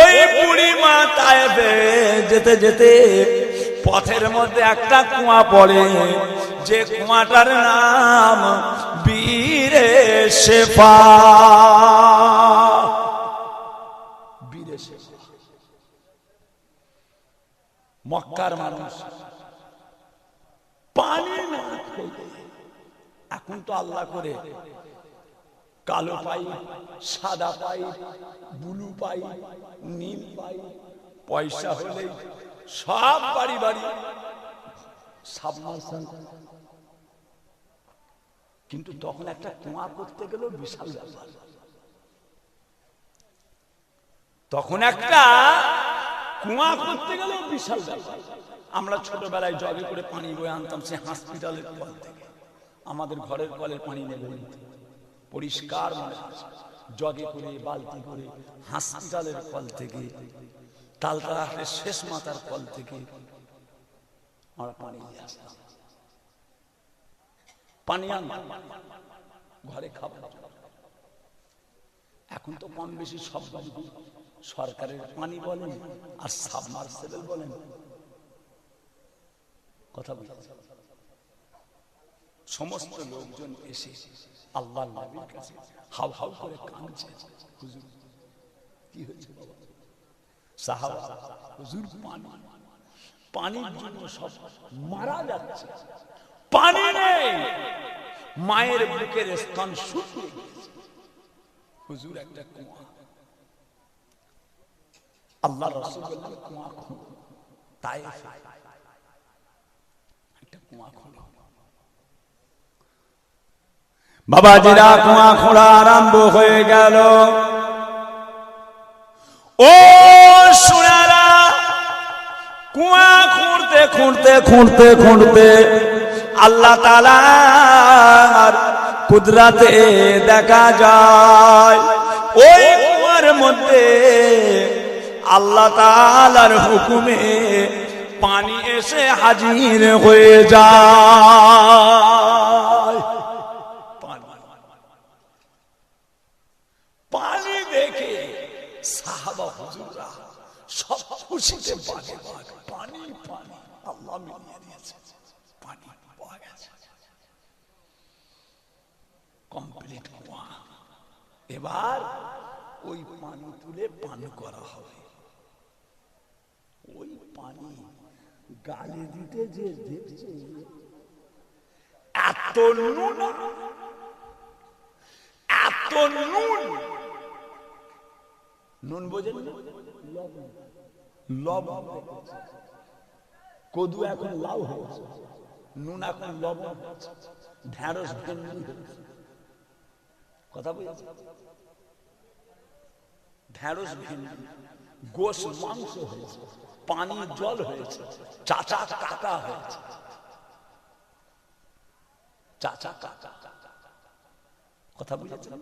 ওই বুড়ি মা তায়েফে যেতে যেতে পথের মধ্যে একটা কুয়া পড়ে, যে কুয়াটার নাম বীরে শেফা। বীরে শেফা মক্কার মানুষ পানি না খেয়ে, এখন তো আল্লাহ করে কালো পাই, সাদা পাই, ব্লু পাই, নীল পাই, পয়সা হলেই সব বাড়ি বাড়ি সাবমার্শাল। কিন্তু তখন একটা কুয়া করতে গেলেও বিশাল ব্যাপার। তখন একটা কুয়া করতে গেলেও বিশাল ব্যাপার। আমরা ছোটবেলায় জগে করে পানি বয়ে আনতাম সে হসপিটালের কল থেকে। আমাদের ঘরের কলের পানি নেবে পরিষ্কার মনে আছে, জগে করে বালতি করে হসপিটালের কল থেকে, তালতলার শেষ মাথার কল থেকে আমরা পানি নিয়ে আসতাম। পানি আনতাম ঘরে খাবার। এখন তো কম বেশি সব সরকারের পানি বলেন আর সাবমার্সিবল বলেন, কথা বলেন। সমস্ত লোকজন এসে আল্লাহর নবীর কাছে হাউ হাউ করে কাঁদছে, হুজুর কি হয়েছে বাবা? সাহাবা, হুজুর পানি, পানির জন্য সব মারা যাচ্ছে, পানি নেই, মায়ের বুকের স্তন শুকিয়ে গেছে। হুজুর একটা কুয়া। আল্লাহ রাসূল বললেন কুয়া খোঁড়ো, তায়েফে একটা কুয়া খোঁড়ো। বাবাজিরা কুয়া খোঁড়া আরম্ভ হয়ে গেল। ও সোনারা, কুয়া খুঁড়তে খুঁড়তে খুঁড়তে খুঁড়তে আল্লাহ তাআলার কুদরতে দেখা যায় ওই কুয়ার মধ্যে আল্লাহ তাআলার হুকুমে পানি এসে হাজির হয়ে যায়। পানি দেখে সাহাবা হুজুররা সব খুশিতে বাগে বাগ, পানি পানি আল্লাহ মিলিয়ে দিয়েছে, পানি পাওয়া গেছে, কমপ্লিট কুয়া। এবার ওই পানি তুলে পান করা হবে। ওই পানি গালে দিতে যে দেখছে এত নুন, এত নুন, নুন বোঝেন, লবণ, কদু এখন লাউ হয়েছে, নুন এখন লবণ, ঢেঁড়স ভেন্ডি, কথা বলছি, ঢেঁড়স ভেন্ডি, গোশ মাংস হয়েছে, পানি জল হয়েছে, চাচা কাকা হয়েছে, চাচা কাকা, কথা বুঝেছেন?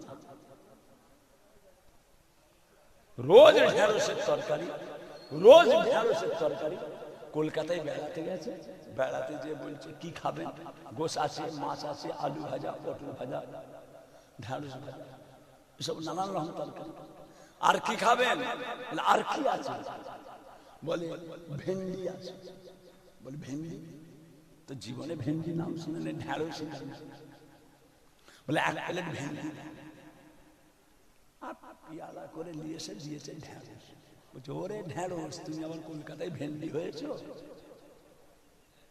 রোজ ঢেঁড়সের তরকারি, রোজ ঢেঁড়সের তরকারি। কলকাতায় বেড়াতে গেছে, বেড়াতে যে বলছে কি খাবেন, গোশ আছে, মাছ আছে, আলু ভাজা, পটল ভাজা, ঢেঁড়স ভাজা, এসব নানান রকম তরকারি। আর কি খাবেন, আর কি আছে, বলে ভেন্ডি আছে, বলে ভেন্ডি তো জীবনে ভেন্ডি নাম শুনে, ঢেঁড়স, বলে এক প্লেট ভেন্ডি, পিয়ালা করে নিয়ে এসে দিয়েছে ঢেঁড়স। বলছে ওরে ঢেঁড়স, তুমি আবার কলকাতায় ভেন্ডি হয়েছো,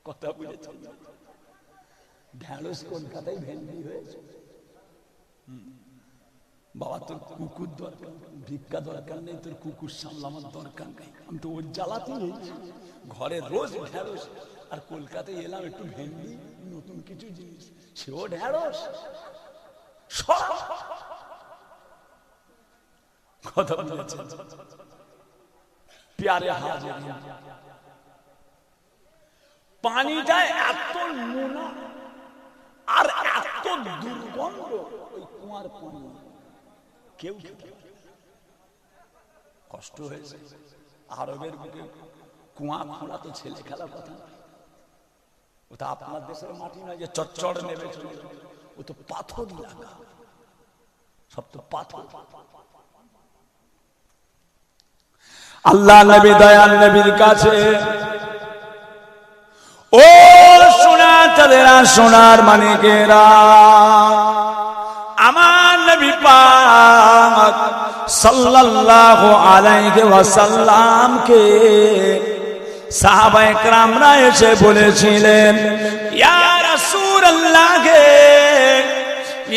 কথা বুঝেছ? ঢেঁড়স কলকাতায় ভেন্ডি হয়েছে। বাবা তোর কুকুর দরকার, ভিক্ষা দরকার নেই, তোর কুকুর সামলানোর দরকার নেই, আমি তো ওর জ্বালাতেই ঘরে রোজ ঢেঁড়স, আর কলকাতায় এলাম একটু ভেন্ডি, নতুন কিছু জিনিস, সেও ঢেঁড়স, সব কথা বলেছে। প্যারে হাজির, পানিটা এত নোনা আর এত দুর্গন্ধ, ওই কুয়ার পানি কেউ খেতে পারে, কষ্ট হয়েছে। আরবের বুকে কুয়া খোঁড়া তো ছেলে খেলা কথা না, ওটা আপনার দেশের মাটি নয় যে চচ্চড় নেবে চলে যাবে, ও তো পাথর লাগা, সব তো পাথর। আল্লাহ নবী দয়াল নবীর কাছে, ও সোনা তাদেরা, সোনার মানিকেরা, আমার নবী পাক সাল্লাল্লাহু আলাইহি ওয়াসাল্লাম কে সাহাবায়ে কেরামরা এসে বলেছিলেন, ইয়া রাসূলুল্লাহ গে,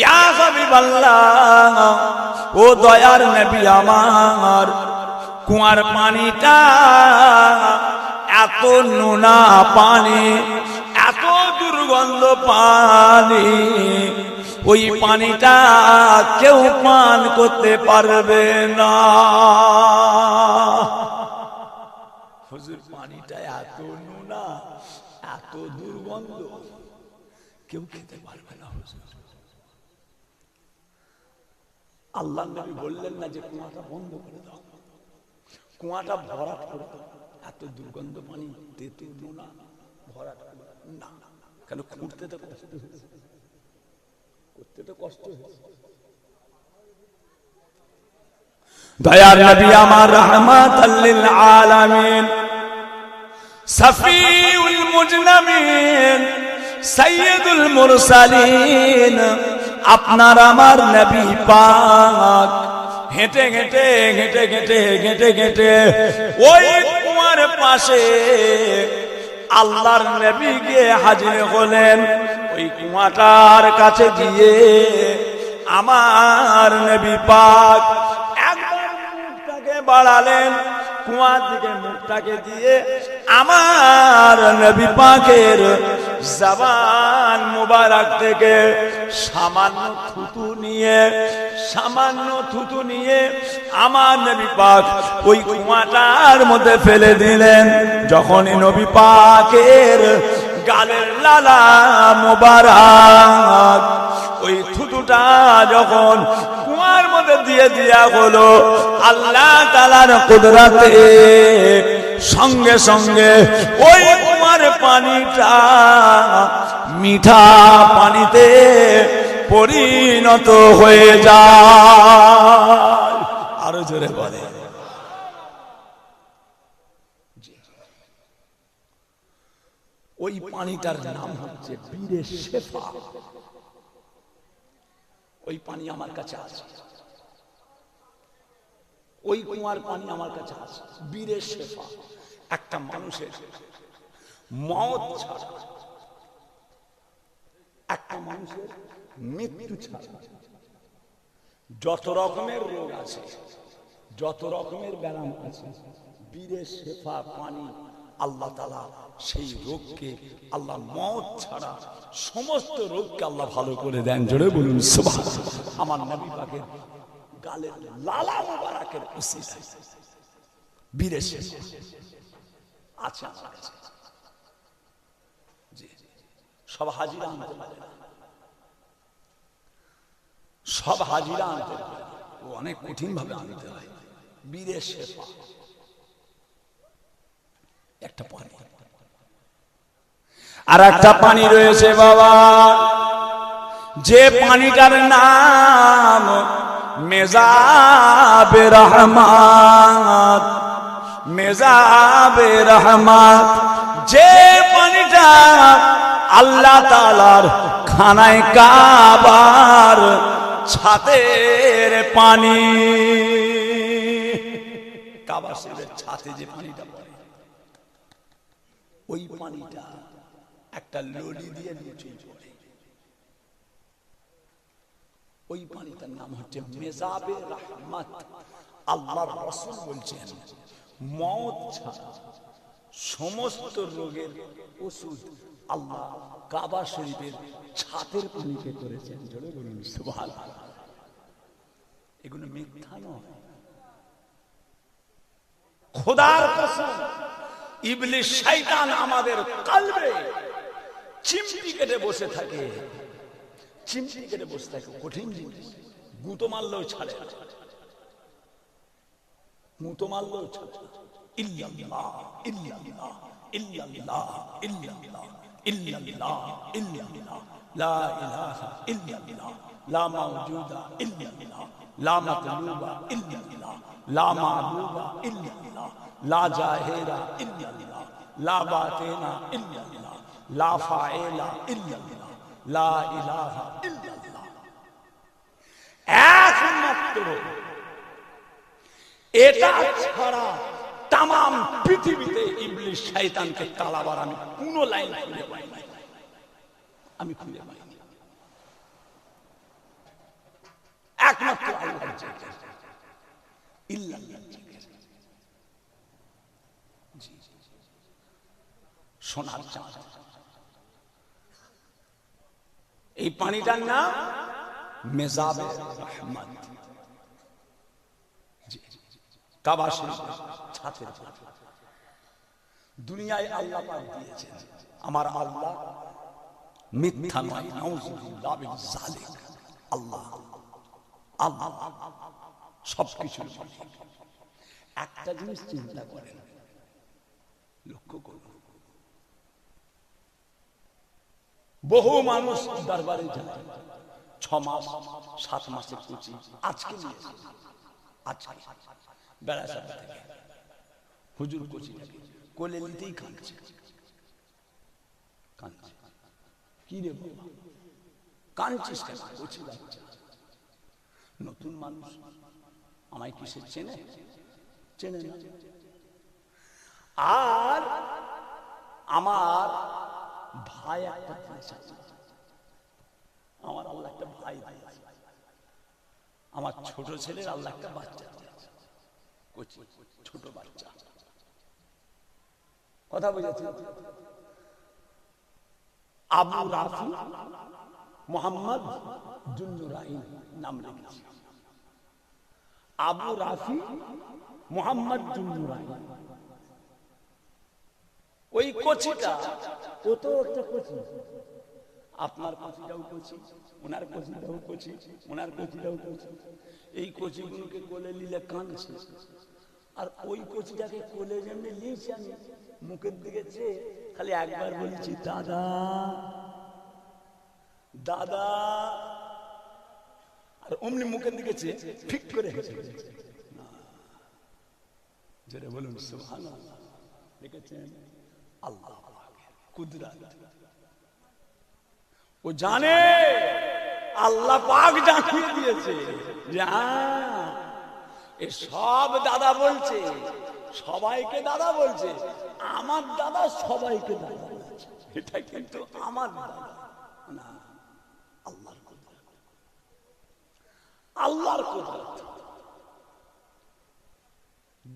ইয়া হাবিবাল্লাহ, ও দয়ার নবী আমার, কুয়ার পানিটা এত নোনা পানি, এত দুর্গন্ধ পানি, ওই পানিটা কেউ পান করতে পারবে না। হুজুর পানিটা এত নোনা, এত দুর্গন্ধ, কেউ খেতে পারবে না হুজুর। আল্লাহ নবী বললেন না যে কুয়াটা বন্ধ করে দাও, কুয়াটা ভরাট করে দাও, এত দুর্গন্ধ পানি, তেতো নোনা, ভরাট না, কেন খুঁড়তে তো কষ্ট হয়েছে, করতে তো কষ্ট হয়েছে। দয়ার নবী আমার, রাহমাতাল লিল আলামিন, সফিউল মুজনামিন, সাইয়্যিদুল মুরসালিন, আপনার আমার নবী পাক হেঁটে হেঁটে হেঁটে হেঁটে হেঁটে হেঁটে ওই কুয়ার পাশে আল্লাহর নবী গিয়ে হাজির হলেন। ওই কুয়াটার কাছে গিয়ে আমার নবী পাক একবার মুখটাকে বাড়ালেন, কুয়ার দিকে মুখটাকে দিয়ে আমার নবী পাকের জবান মুবারক থেকে সামান্য থুতু নিয়ে আমার নবী পাক ওই কুয়াটার মধ্যে ফেলে দিলেন। যখনই নবী পাকের গালের লালা মুবারক ওই থুতুটা যখন কুয়ার মধ্যে দিয়ে দিয়া হলো আল্লাহ তাআলার কুদরতে সঙ্গে সঙ্গে ওই কুয়ার পানিটা মিঠা পানিতে পরিণত হয়ে যায়। আরো জোরে বলে। ওই পানিটার নাম হচ্ছে বীরে শেফা। ওই পানি আমার কাছে আছে, ওই কুয়ার পানি আমার কাছে আছে। বীরে শেফা। একটা মানুষের মওত ছাড়া, একটা মানুষের মৃত্যু ছাড়া যত রকমের রোগ আছে, যত রকমের ব্যারাম আছে, বীরে শেফা পানি আল্লাহ তাআলা সেই রোগকে, আল্লাহ মওত ছাড়া সমস্ত রোগকে আল্লাহ ভালো করে দেন। জোরে বলুন সুবহানাল্লাহ। আমার নবী পাকের গালের লালা মুবারকের উসিলায় বীরে শেফা আছে আমার কাছে। জি, সব হাজিরা আনতে পারে না, সব হাজিরা আনতে পারে, ও অনেক কঠিন ভাবে আনতে হয়। বীরে শেফা একটা পানি। আর একটা পানি রয়েছে বাবা, যে পানিটার নাম মেজাবে রহমত। মেজাবে রহমত, যে পানিটা আল্লাহ তাআলার খানায় কাবার ছাতের পানি। কাবা শরীফের ছাতে যে পানিটা পড়ে, ওই পানিটা একটা লড়ি দিয়ে নিচে পড়ে। ওই পানিটার নাম হচ্ছে মেজাবে রহমত। আল্লাহর রাসূল বলছেন মওত ছাড়া সমস্ত রোগের ওষুধ আল্লাহ কাবা শরীফের ছাতের পানিতে করেছেন। জোরে বলুন সুবহানাল্লাহ। এগুলো মিথ্যা নয়, খোদার কসম। ইবলিস শয়তান আমাদের কলবে চিমটি কেটে বসে থাকে, চিমটি কেটে বসে থাকে। কঠিন জিনিস, গুঁতো মারলেও ছাড়ে না, গুঁতো মারলেও ছাড়ে না। ইল্লাল্লাহ ইল্লাল্লাহ ইল্লাল্লাহ ইল্লাল্লাহ ইল্লাল্লাহ ইল্লাল্লাহ লা ইলাহা ইল্লাল্লাহ লা মাওজুদা ইল্লাল্লাহ লা মাতলুবা ইল্লাল্লাহ লা মা'লুবা ইল্লাল্লাহ লা জাহিরা ইল্লাল্লাহ লা বাতিনা ইল্লাল্লাহ লা ফাইলা ইল্লাল্লাহ লা ইলাহা ইল্লাল্লাহ। একমাত্র এটা ছাড়া তাম পৃথিবীতে ইবলিস শয়তানকে তালাবার আমি কোন লাইন খুঁজে পাই নাই, আমি খুঁজে পাইনি। একমাত্র আল্লাহর জিকির, ইল্লাল্লাহ জিকির। জি, সোনার চাঁদ। এই পানিটার নাম মেজাবে রহমত। কাবা শরীফের ছাতের পানি। দুনিয়ায় আল্লাহ পাক দিয়েছেন, আমার আল্লাহ মিথ্যা নয়। নাউযুবিল্লাহ মিন যালিক। আল্লাহ আল্লাহ সবকিছু। একটা জিনিস চিন্তা করেন, লক্ষ্য করুন, বহু মানুষ দরবারে যায়, 6 মাস 7 মাসের কুচি আজকে নিয়েছে, আজকে বেড়াচাপা থেকে হুজুর কুচিটাকে কোলে নিতেই কাঁদছে, কাঁদছে। কি রে বাবা কাঁদছিস কেন? কুচি বাচ্চা, নতুন মানুষ, আমায় কিসে চেনে? চেনে না। আর আমার ভাই একটা দিয়েছে, আমার আল্লাহ একটা ভাই দিয়েছে, আমার ছোট ছেলের আল্লাহ একটা বাচ্চা দিয়েছে, ছোট বাচ্চা। কথা বুঝেছি? আবু রাফি মোহাম্মদ জুন্নুরাইন নাম রেখেছি। আবু রাফি মোহাম্মদ জুন্নুরাইন। ওই কচিটা, ও তো একটা কচি, আপনার কচিটাও কচি, ওনার কচিটাও কচি, ওনার কচিটাও কচি। এই কচিগুলোকে কোলে নিলে কাঁদছে, আর ওই কচিটাকে কোলে যেমনি নিয়েছি আমি, মুখের দিকে চেয়ে খালি একবার বলছি দাদা দাদা, আর অমনি মুখের দিকে চেয়ে ঠিক করে হেসে যেটা বলুন সুবহানাল্লাহ। দেখেছেন আল্লাহ কুদরত, ও জানে আল্লাহ পাক জানিয়ে দিয়েছে যে এ সব দাদা বলছে, সবাইকে দাদা বলছে, আমার দাদা সবাইকে দাদা বলছে, এটা কিন্তু আমার দাদা না, আল্লাহর কুদরত, আল্লাহর কুদরত।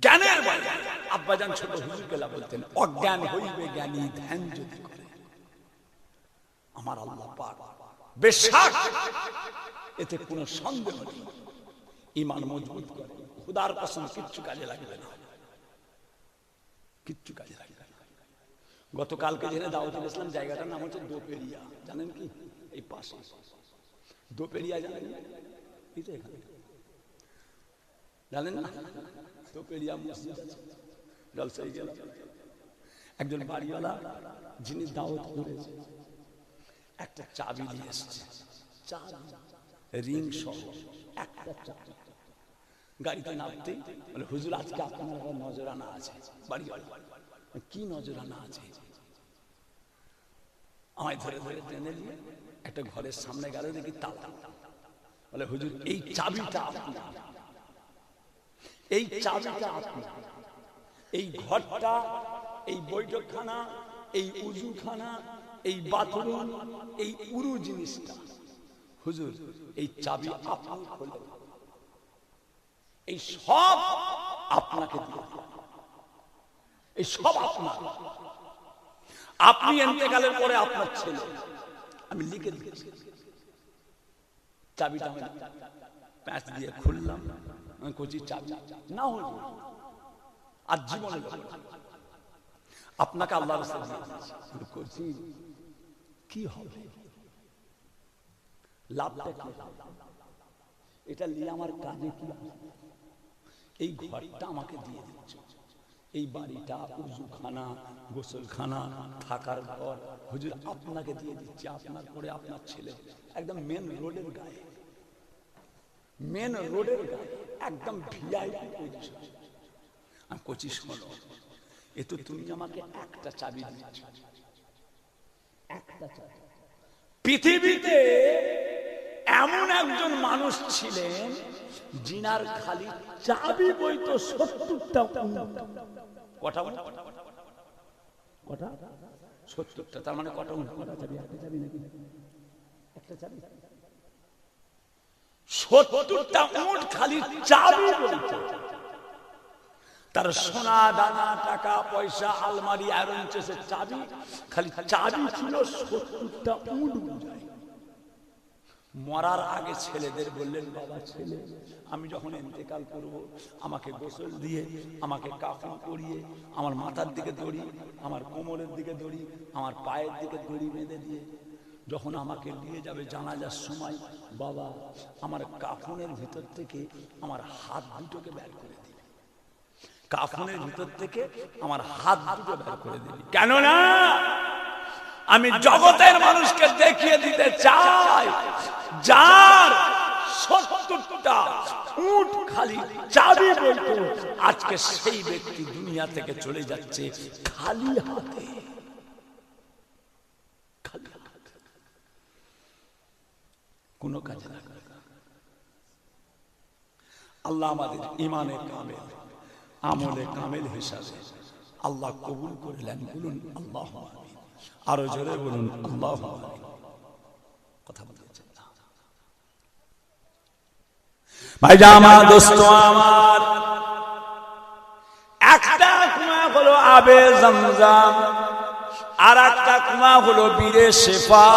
জ্ঞানের বাইরে আব্বাজান ছোট হুজুরকেলা বলতেন, অজ্ঞান হইবে জ্ঞানী ধ্যান যদি করে। আমার আল্লাহ পাক বিশ্বাস, এতে কোনো সন্দেহ নেই, ঈমান মজবুত করে। খুদার কসম কিচ্ছু কাজে লাগবে না, কিচ্ছু কাজে লাগবে না। গতকালকে জেনে দাওয়াতুল ইসলাম জায়গাটার নাম হচ্ছে দোপেরিয়া, জানেন কি? এই পাশে দোপেরিয়া, জানেন? এখানে জানেন না? দোপেরিয়া মসজিদ আছে, জলসাই গেলাম, একজন বাড়িওয়ালা যিনি দাওয়াত করেছে একটা চাবি নিয়ে এসেছে, রিং সহ একটা চাবি। গাড়িতে নামতেই বলে, হুজুর আজকে আপনার নজরানা আছে। বাড়িওয়ালা, কি নজরানা আছে? আমায় ধরে ধরে টেনে নিয়ে একটা ঘরের সামনে গেলে দেখি তালা। বলে হুজুর এই চাবিটা আপনার, এই চাবিটা আপনার, এই ঘরটা, এই বৈঠকখানা, এই উজুখানা, এই বাথরুম, এই পুরো জিনিসটা হুজুর এই চাবি আপনি খোলেন, এই সব আপনাকে দিয়ে, এই সব আপনার। আপনি ইন্তেকালের পরে আপনার ছেলে, আমি লিখে দিয়েছি। চাবিটা আমি প্যাঁচ দিয়ে খুললাম, আমি কচি চাবি না হল আর জীবনে আপনাকে আল্লাহ করছি, কি হবে লাভটা কি? এটা নিয়ে আমার কাজে কি? এই ঘরটা আমাকে দিয়ে দিচ্ছে, এই বাড়িটা, উজুখানা, গোসলখানা, থাকার ঘর হুজুর আপনাকে দিয়ে দিচ্ছি, আপনার পরে আপনার ছেলে। একদম মেন রোডের গায়ে, মেন রোডের গায়ে, একদম ভিআইপি পজিশন। আমি কচি শোনো, এ তো তুমি আমাকে একটা চাবি দিচ্ছ, একটা চাবি। পৃথিবীতে এমন একজন মানুষ ছিলেন জিনার খালি চাবি বইতো 70টা। কটা? কটা? 70টা। তার মানে কটা? কটা চাবি? একটা চাবি নাকি? একটা চাবি। 70টা উট খালি চাবি বইতো। তার সোনা দানা, টাকা পয়সা, আলমারি, আয়রন চেসের চাবি, খালি চাবি ছিল 70টা উট বুঝায়। মরার আগে ছেলেদের বললেন, বাবা ছেলে, আমি যখন ইন্তেকাল করব, আমাকে গোসল দিয়ে, আমাকে কাফন পরিয়ে, আমার মাথার দিকে দড়ি, আমার কোমরের দিকে দড়ি, আমার পায়ের দিকে দড়ি বেঁধে দিয়ে যখন আমাকে নিয়ে যাবে জানাজার সময়, বাবা আমার কাফনের ভিতর থেকে আমার হাত দুটোকে বের করে দিবে, কাফনের ভিতর থেকে আমার হাত দুটো বের করে দিবি। কেননা আমি জগতের মানুষকে দেখিয়ে দিতে চাই, যার 70টা উট খালি চাবি বইতো, আজকে সেই ব্যক্তি দুনিয়া থেকে চলে যাচ্ছে খালি হাতে, খালি হাতে, কোনো কাজে লাগবে না। আল্লাহ আমাদের ইমানে কামেল, আমলে কামেল হিসাবে আল্লাহ কবুল করলেন। বলুন আল্লাহ, আরো জোরে বলুন আল্লাহ। কথা বলছেন না ভাই জামা দোস্ত আমার, একটা কুয়া হলো আবে জমজম, আর একটা কুয়া হলো বীরে শেফা,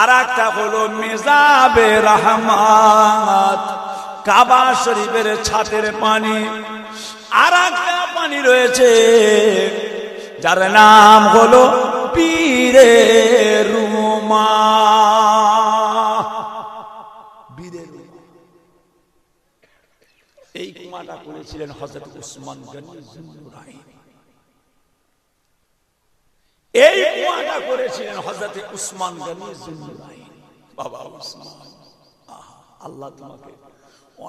আর একটা হলো মেজাবে রহমত, কাবা শরীফের ছাতের পানি। আর একটা পানি রয়েছে যার নাম হলো পীরে রুম। রুমা, বীরের রুমা। এই কুয়াটা করেছিলেন হযরত উসমান গনি যুন্নুরাইন। এই কুয়াটা করেছিলেন হযরত উসমান গনি যুন্নুরাইন। বাবা উসমান, আল্লাহ তোমাকে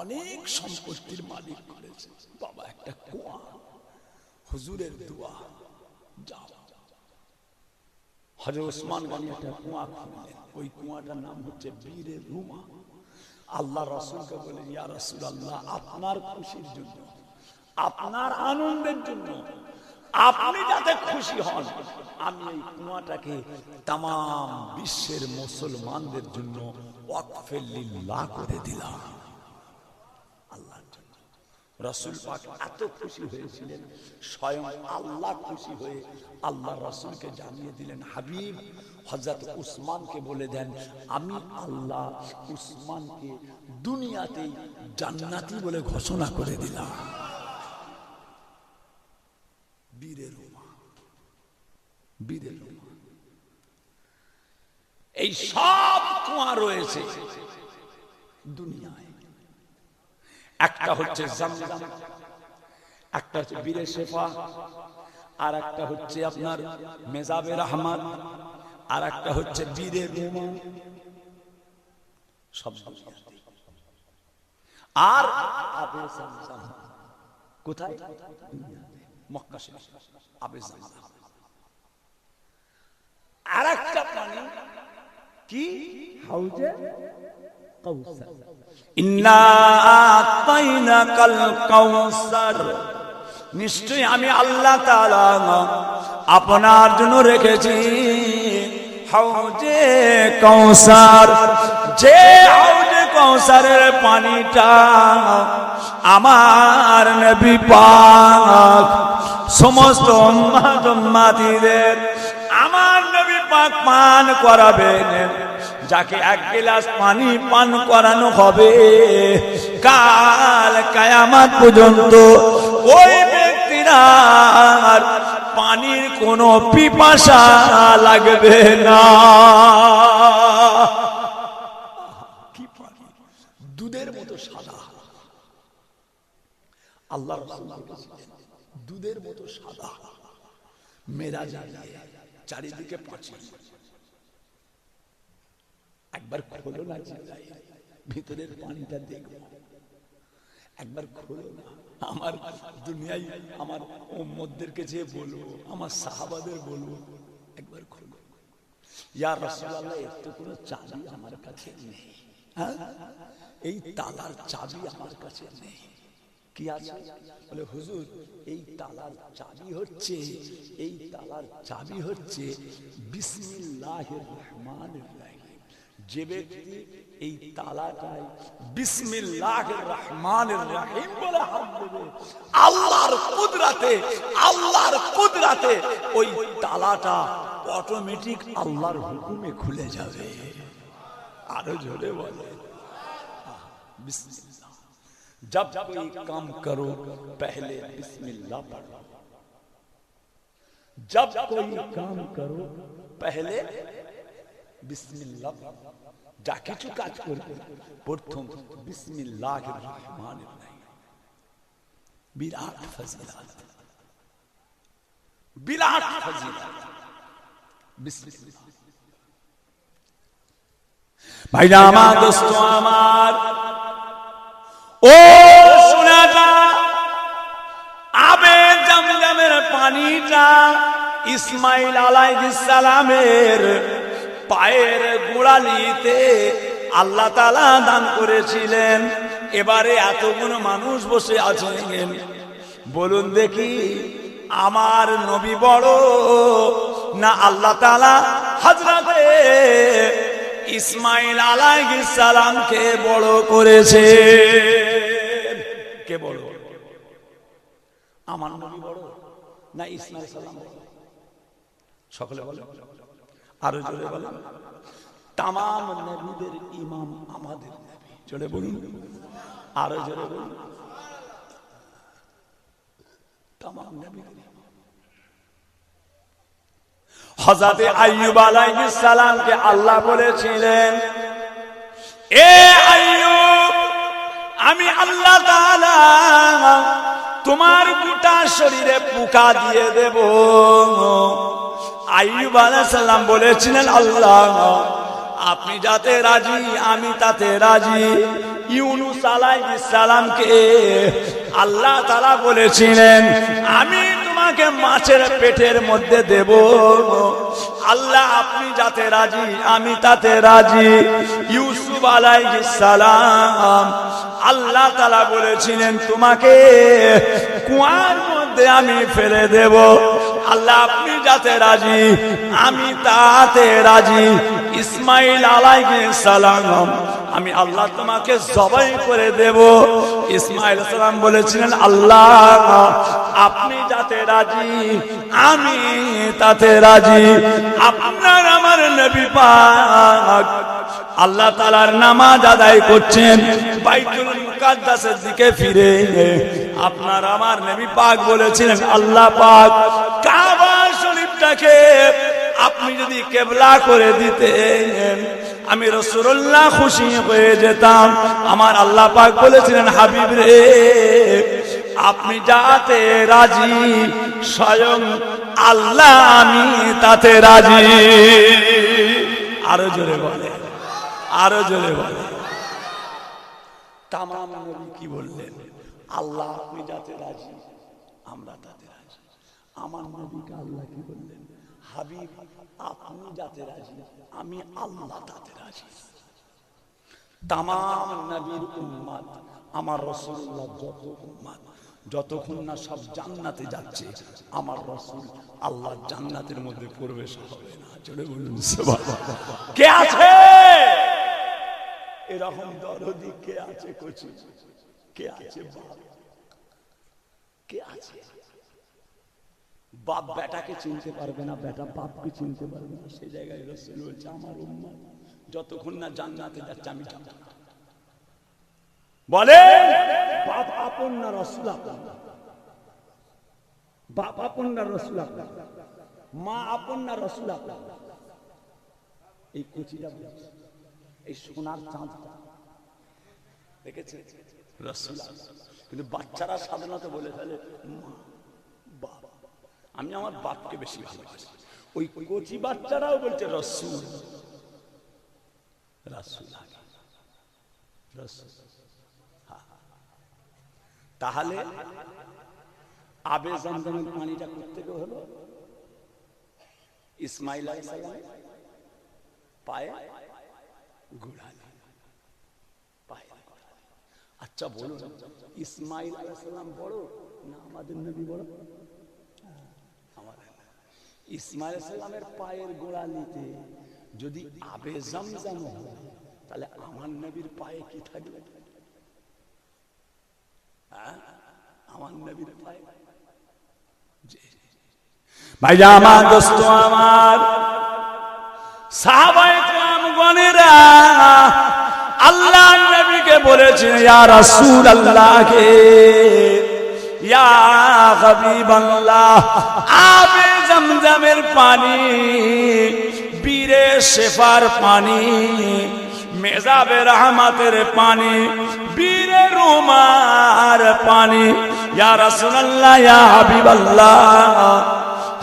অনেক সম্পত্তির মালিক করেছে বাবা, একটা কুয়া, হুজুরের দোয়া। যাও, হযরত উসমান গনি একটা কুয়া খুঁড়লেন, ওই কুয়াটার নাম হচ্ছে বীরে রুমা। আল্লাহ রাসূলকে বলেন, ইয়া রাসূলুল্লাহ, আপনার খুশির জন্য, আপনার আনন্দের জন্য, আপনি যাতে খুশি হন, আমি এই কুয়াটাকে তাম বিশ্বের মুসলমানদের জন্য ওয়াকফে লিল্লাহ করে দিলাম। আল্লাহর জন্য। রাসূল পাক এত খুশি হয়েছিলেন, স্বয়ং আল্লাহ খুশি হয়ে আল্লাহ রাসূলকে জানিয়ে দিলেন, হাবিব হযরত উসমানকে বলে দেন, আমি আল্লাহ উসমানকে দুনিয়াতেই জান্নাতি বলে ঘোষণা করে দিলাম। বীরের রুমা, বীরের রুমা। এই সব কুয়া রয়েছে দুনিয়ায়। একটা হচ্ছে জামজাম, একটা হচ্ছে বীরে শেফা, আর একটা হচ্ছে আপনার মেজাবে রহমান, আর একটা হচ্ছে বীরে রুমা। সব আর আবে জামজাম কোথায়? মক্কা শরীফ, আবে জামজাম। আর একটা পানি কি? হাউজে কাউসার। ইন্না আতাইনাকাল কাউসার, নিশ্চয়ই আমি আল্লাহ তাআলা আপনার জন্য রেখেছি হাউজে কাউসার। যে হাউজে কাউসারের পানিটা আমার নবী পাক সমস্ত উম্মতদের আমার নবী পাক পান করাবেন, যাকে এক গ্লাস পানি পান করানো হবে, কাল কিয়ামত পর্যন্ত ওই ব্যক্তিরা পানির কোনো পিপাসা লাগবে না। কি পানি, দুধের মতো সাদা। আল্লাহ রাসূল বলেছিলেন, দুধের মতো সাদা। মেরাজে চারিদিকে পাঁচিল, একবার খোলো না, ভিতরের পানিটা দেখো, একবার খোলো না। আমার দুনিয়ায় আমার উম্মতদেরকে যে বলবো, আমার সাহাবাদের বলবো, একবার খোলো। ইয়া রাসূলুল্লাহ, এর তো কোনো চাবি আমার কাছে নেই। হ্যাঁ, এই তালার চাবি আমার কাছে নেই। কি আছে? বলে হুজুর, এই তালার চাবি হচ্ছে, এই তালার চাবি হচ্ছে বিসমিল্লাহির রহমানির রহিম। যে ব্যক্তি এই তালাটায় বিসমিল্লাহির রহমানির রহিম বলে হাত দেবে, আল্লাহর কুদরতে, আল্লাহর কুদরতে ওই তালাটা অটোমেটিক আল্লাহর হুকুমে খুলে যাবে। আরো জোরে বলে बिस्मिल्लाह। जब कोई काम करो पहले बिस्मिल्लाह पढ़ो। जब कोई काम करो पहले बिस्मिल्लाह पढ़ो। যা কিছু কাজ করবে প্রথম বিসমিল্লাহির রহমানির রহিম। বিরাট ফজিলত, বিরাট ফজিলত বিসমিল্লাহ। ভাইরা আমার, দোস্ত আমার, ও শোনাটা, আবে জামজামের পানিটা ইসমাইল আলাইহিস সালামের পায়ের গোড়ালিতে আল্লাহ তাআলা দান করেছিলেন। এবারে এতগুলো মানুষ বসে আছেন, বলুন দেখি আমার নবী বড় না আল্লাহ তাআলা হযরতে ইসমাইল আলাইহিস সালামকে বড় করেছে? কে বড়? আমার নবী বড় না ইসমাইল সালাম বড়? সকলে বলে, আরো জোরে বলেন। তামাম নবীদের ইমাম আমাদের নবী। জোরে বলুন, আরো জোরে বলুন। তামাম নবীদের হযরত আইয়ুব আলাইহিস সালামকে আল্লাহ বলেছিলেন, এ আইয়ুব, আমি আল্লাহ তাআলা তোমার গোটা শরীরে পোকা দিয়ে দেব। আইয়ুব আলাইহিস সালাম বলেছিলেন, আল্লাহ আপনি যাতে রাজি আমি তাতে রাজি। ইউনূস আলাইহিস সালামকে আল্লাহ তাআলা বলেছিলেন, আমি তোমাকে মাছের পেটের মধ্যে দেব। আল্লাহ আপনি যাতে রাজি আমি তাতে রাজি। ইউসুফ আলাইহিস সালাম আল্লাহ তাআলা বলেছিলেন, তোমাকে কুয়ার মধ্যে আমি ফেলে দেব। আল্লাহ আপনি যাতে রাজি আমি তাতে রাজি। ইসমাইল আলাইহিস সালাম আমি আল্লাহ তোমাকে জবাই করে দেব। ইসমাইল সালাম বলেছিলেন, আল্লাহ আপনি যাতে রাজি আমি তাতে রাজি। আপনার আমার নবী পাক আল্লাহ তাআলার নামাজ আদায় করছেন, বাইতুল মুকাদ্দাসের দিকে ফিরে আপনার আমার নবী পাক বলেছিলেন, আল্লাহ পাক কাবা শরীফটাকে আপনি যদি কিবলা করে দিতেন আমি রাসূলুল্লাহ খুশি হয়ে যেতাম। আমার আল্লাহ পাক বলেছিলেন, হাবিব রে আপনি যাতে রাজি স্বয়ং আল্লাহ আমি তাতে রাজি। আরো জোরে বলে, আরো জোরে বলে। তামাম নবী কি বললেন, আল্লাহ আপনি যাতে রাজি আমরা তাতে রাজি। আমার নবীকে আল্লাহ কি বললেন, হাবিব আপনি যাতে রাজি আমি আল্লাহ তাতে রাজি। তামাম নবীর উম্মত আমার রাসূলুল্লাহ যত উম্মত যতক্ষণ না সব জান্নাতে যাচ্ছে আমার রাসূল আল্লাহ জান্নাতের মধ্যে প্রবেশ হবে না। জোরে বলুন সুবহানাল্লাহ। কে আছে এরকম দরদি? কে আছে কোচি? কে আছে বাপ? কে আছে? বাপ বেটাকে চিনতে পারবে না, বেটা বাপকে চিনতে পারবে না। সেই জায়গায় রাসূল বলছে আমার উম্মত যতক্ষণ না জান্নাতে যাচ্ছে আমি যাব না। বলে বাপ আপন না রাসূল আপন? বাপ আপন না রাসূল আপন? মা আপন না রাসূল আপন? এই কুচিটা এই সোনার চাঁদটা দেখেছে রাসূল। কিন্তু বাচ্চারা সাধারণত বলে ফেলে মা বাপ। আমি আমার বাপকে বেশি ভালোবাসি। ওই কচি বাচ্চারাও বলছে রাসূল রাসূল রাসূল। তাহলে আবে জমজমের পানিটা কোত্থেকে হলো? ইসমাইল আলাইহিস সালাম পায়ে গুড়ালি, পায়ে গুড়ালি। আচ্ছা বলুন, ইসমাইল আলাইহিস সালাম বড় না আমাদের নবী বড়? আমাদের ইসমাইল আলাইহিস সালামের পায়ের গোড়ালিতে যদি আবে জমজম হয় তাহলে আমার নবীর পায়ে কি থাকবে? আমার নবীর পায়ে। ভাইরা আমার, দোস্ত আমার, সাহাবায়ে কেরামগণেরা আল্লাহর নবীকে বলেছেন, ইয়া রাসূলুল্লাহ কে ইয়া হাবিবাল্লাহ, আবে জমজমের পানি, বীরে শেফার পানি, মেজাবে রহমতের পানি, বীরে রুমার পানি, ইয়া রাসূলুল্লাহ ইয়া হাবিবাল্লাহ,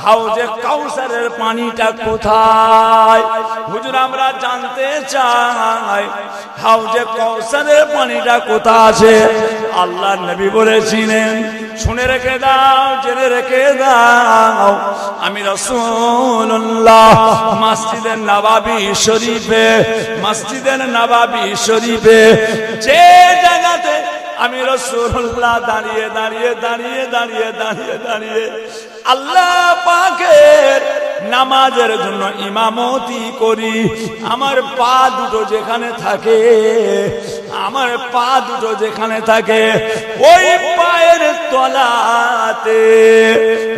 হাউজে কাউসারের পানিটা কোথায়? হুজুর আমরা জানতে চাই হাউজে কাউসারের পানিটা কোথায় আছে? আল্লাহর নবী বলেছিলেন, শুনে রেখে দাও, জেনে রেখে দাও, আমি রাসূলুল্লাহ মসজিদে নববী শরীফে, মসজিদে নববী শরীফে যে জায়গাতে আমি রাসূলুল্লাহ দাঁড়িয়ে দাঁড়িয়ে দাঁড়িয়ে দাঁড়িয়ে দাঁড়িয়ে দাঁড়িয়ে আল্লাহ পাকের নামাজের জন্য ইমামতি করি, আমার পা দুটো যেখানে থাকে, আমার পা দুটো যেখানে থাকে ওই পায়ের তলাতে